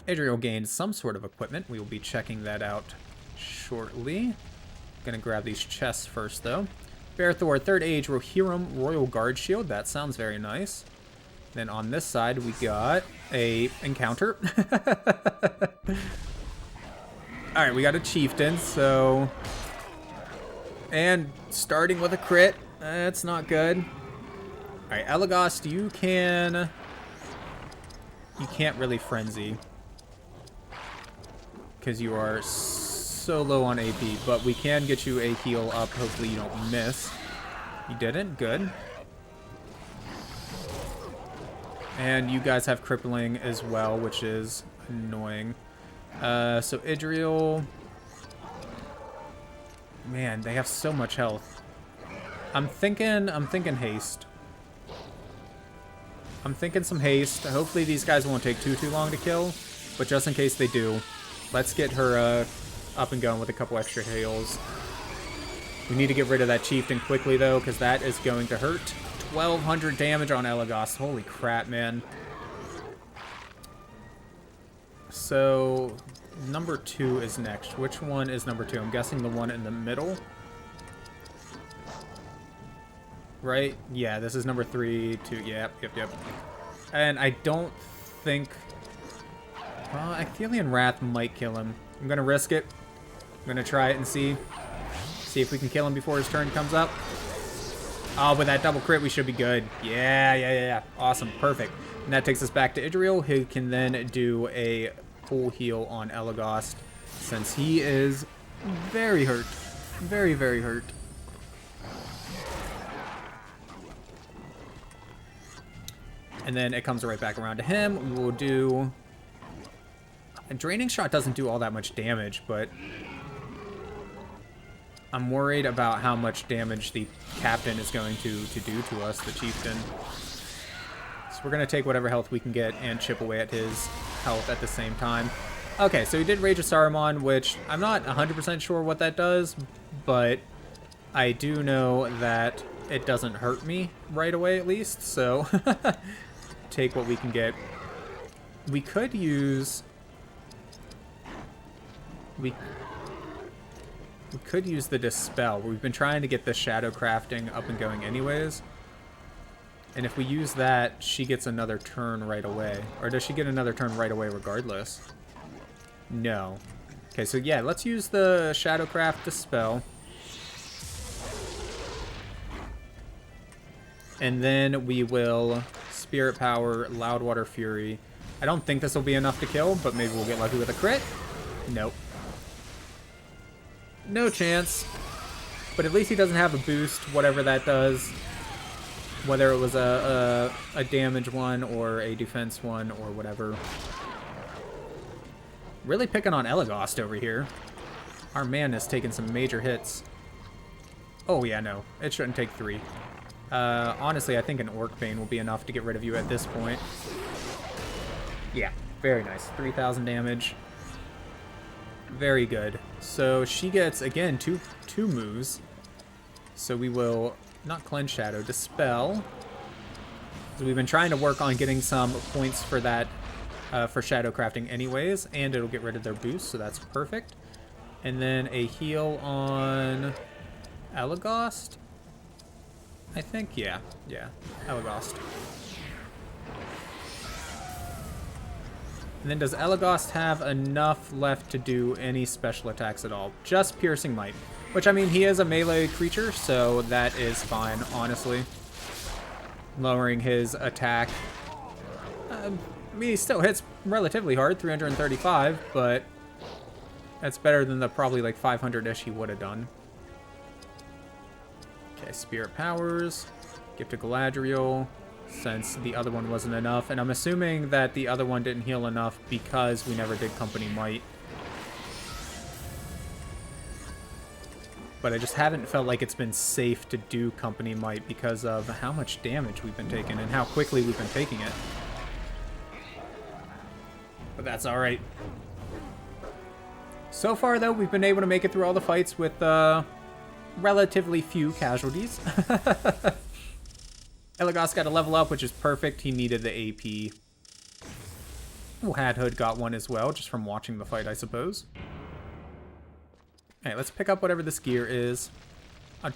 Adriel gained some sort of equipment. We will be checking that out shortly. Gonna grab these chests first, though. Barithor, 3rd Age, Rohirrim, Royal Guard Shield. That sounds very nice. Then on this side, we got a encounter. Alright, we got a chieftain, so... And starting with a crit. That's not good. Alright, Elagast, you can... You can't really frenzy. Because you are so low on AP, but we can get you a heal up. Hopefully you don't miss. You didn't? Good. And you guys have crippling as well, which is annoying. So Idriel... Man, they have so much health. I'm thinking haste. I'm thinking some haste. Hopefully these guys won't take too long to kill, but just in case they do, let's get her up and going with a couple extra heals. We need to get rid of that chieftain quickly, though, because that is going to hurt. 1,200 damage on Elagast. Holy crap, man. So, number 2 is next. Which one is number 2? I'm guessing the one in the middle. Right? Yeah, this is number 3, 2. Yep. And I don't think... Athelian Wrath might kill him. I'm going to risk it. I'm going to try it and see. See if we can kill him before his turn comes up. Oh, with that double crit, we should be good. Yeah. Awesome. Perfect. And that takes us back to Idriel, who can then do a full heal on Elagast, since he is very hurt. Very, very hurt. And then it comes right back around to him. We will do... A Draining Shot doesn't do all that much damage, but... I'm worried about how much damage the captain is going to do to us, the chieftain. So we're going to take whatever health we can get and chip away at his health at the same time. Okay, so he did Rage of Saruman, which I'm not 100% sure what that does, but I do know that it doesn't hurt me right away, at least, so take what we can get. We could use... We could use the Dispel. We've been trying to get the Shadow Crafting up and going anyways. And if we use that, she gets another turn right away. Or does she get another turn right away regardless? No. Okay, so yeah, let's use the Shadowcraft Dispel. And then we will Spirit Power, Loudwater Fury. I don't think this will be enough to kill, but maybe we'll get lucky with a crit. Nope. No chance. But at least he doesn't have a boost, whatever that does. whether it was a damage one or a defense one or whatever. Really picking on Elagast over here. Our man is taking some major hits. Oh yeah, no. It shouldn't take 3. Honestly, I think an Orc Bane will be enough to get rid of you at this point. Yeah, very nice. 3,000 damage. Very good. So she gets, again, two moves. So we will not Cleanse Shadow, Dispel. So we've been trying to work on getting some points for that, for Shadow Crafting anyways, and it'll get rid of their boost, so that's perfect. And then a heal on Elagast, I think. Yeah, Elagast. And then does Elagast have enough left to do any special attacks at all? Just Piercing Might. Which, I mean, he is a melee creature, so that is fine, honestly. Lowering his attack. I mean, he still hits relatively hard, 335, but that's better than the probably like 500-ish he would have done. Okay, Spirit Powers. Gift to Galadriel, since the other one wasn't enough. And I'm assuming that the other one didn't heal enough because we never did Company Might. But I just haven't felt like it's been safe to do Company Might because of how much damage we've been taking and how quickly we've been taking it. But that's alright. So far, though, we've been able to make it through all the fights with relatively few casualties. Elagast got a level up, which is perfect. He needed the AP. Oh, Hadhood got one as well, just from watching the fight, I suppose. Alright, let's pick up whatever this gear is.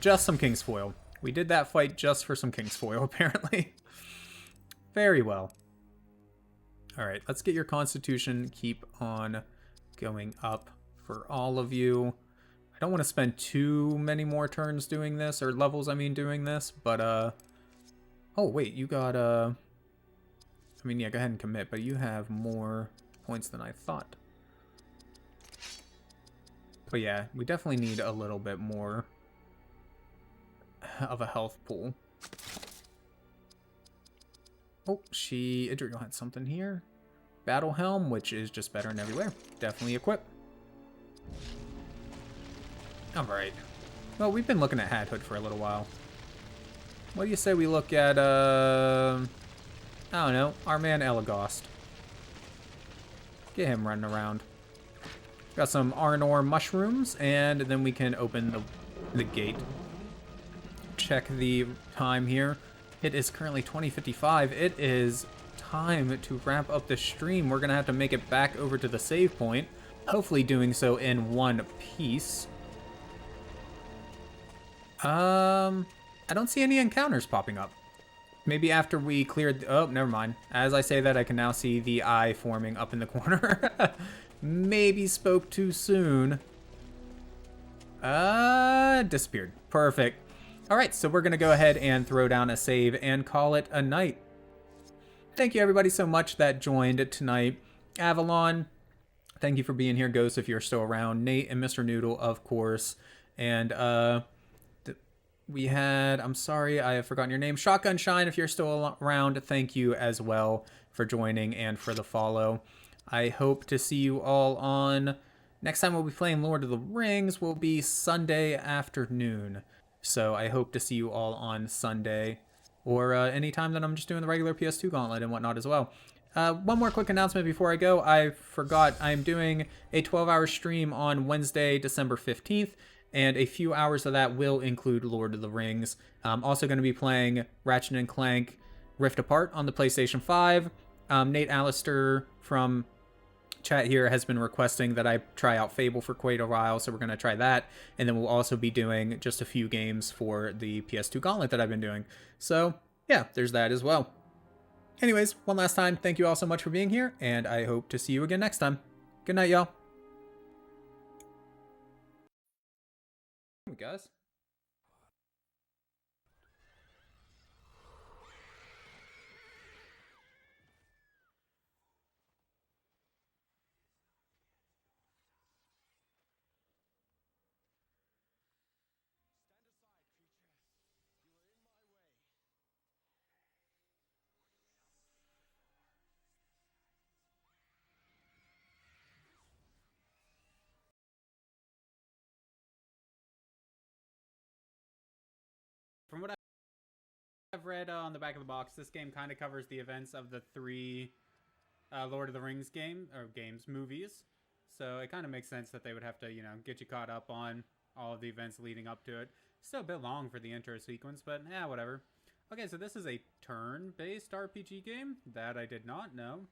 Just some King's Foil. We did that fight just for some King's Foil, apparently. Very well. Alright, let's get your Constitution. Keep on going up for all of you. I don't want to spend too many more turns doing this, or levels, I mean, doing this, but, oh, wait, you got, I mean, yeah, go ahead and commit, but you have more points than I thought. But yeah, we definitely need a little bit more of a health pool. Oh, Idriel had something here. Battle Helm, which is just better in everywhere. Definitely equip. Alright. Well, we've been looking at Hadhood for a little while. What do you say we look at, I don't know, our man Elagast. Get him running around. Got some Arnor mushrooms, and then we can open the gate. Check the time here. It is currently 20:55. It is time to wrap up the stream. We're going to have to make it back over to the save point. Hopefully doing so in one piece. I don't see any encounters popping up. Maybe after we cleared... Oh, never mind. As I say that, I can now see the eye forming up in the corner. Maybe spoke too soon. Disappeared. Perfect. Alright, so we're going to go ahead and throw down a save and call it a night. Thank you everybody so much that joined tonight. Avalon, thank you for being here. Ghost, if you're still around. Nate and Mr. Noodle, of course. And, we had, I'm sorry, I have forgotten your name. Shotgun Shine, if you're still around, thank you as well for joining and for the follow. I hope to see you all on... Next time we'll be playing Lord of the Rings will be Sunday afternoon. So I hope to see you all on Sunday. Or any time that I'm just doing the regular PS2 Gauntlet and whatnot as well. One more quick announcement before I go. I forgot I'm doing a 12-hour stream on Wednesday, December 15th. And a few hours of that will include Lord of the Rings. I'm also going to be playing Ratchet & Clank Rift Apart on the PlayStation 5. Nate Allister from chat here has been requesting that I try out Fable for quite a while, so we're going to try that. And then we'll also be doing just a few games for the PS2 Gauntlet that I've been doing. So, yeah, there's that as well. Anyways, one last time, thank you all so much for being here, and I hope to see you again next time. Good night, y'all. Guys. from what I've read on the back of the box, this game kind of covers the events of the 3 Lord of the Rings movies. So it kind of makes sense that they would have to, you know, get you caught up on all of the events leading up to it. Still a bit long for the intro sequence, but yeah, whatever. Okay, so this is a turn-based RPG game. That I did not know.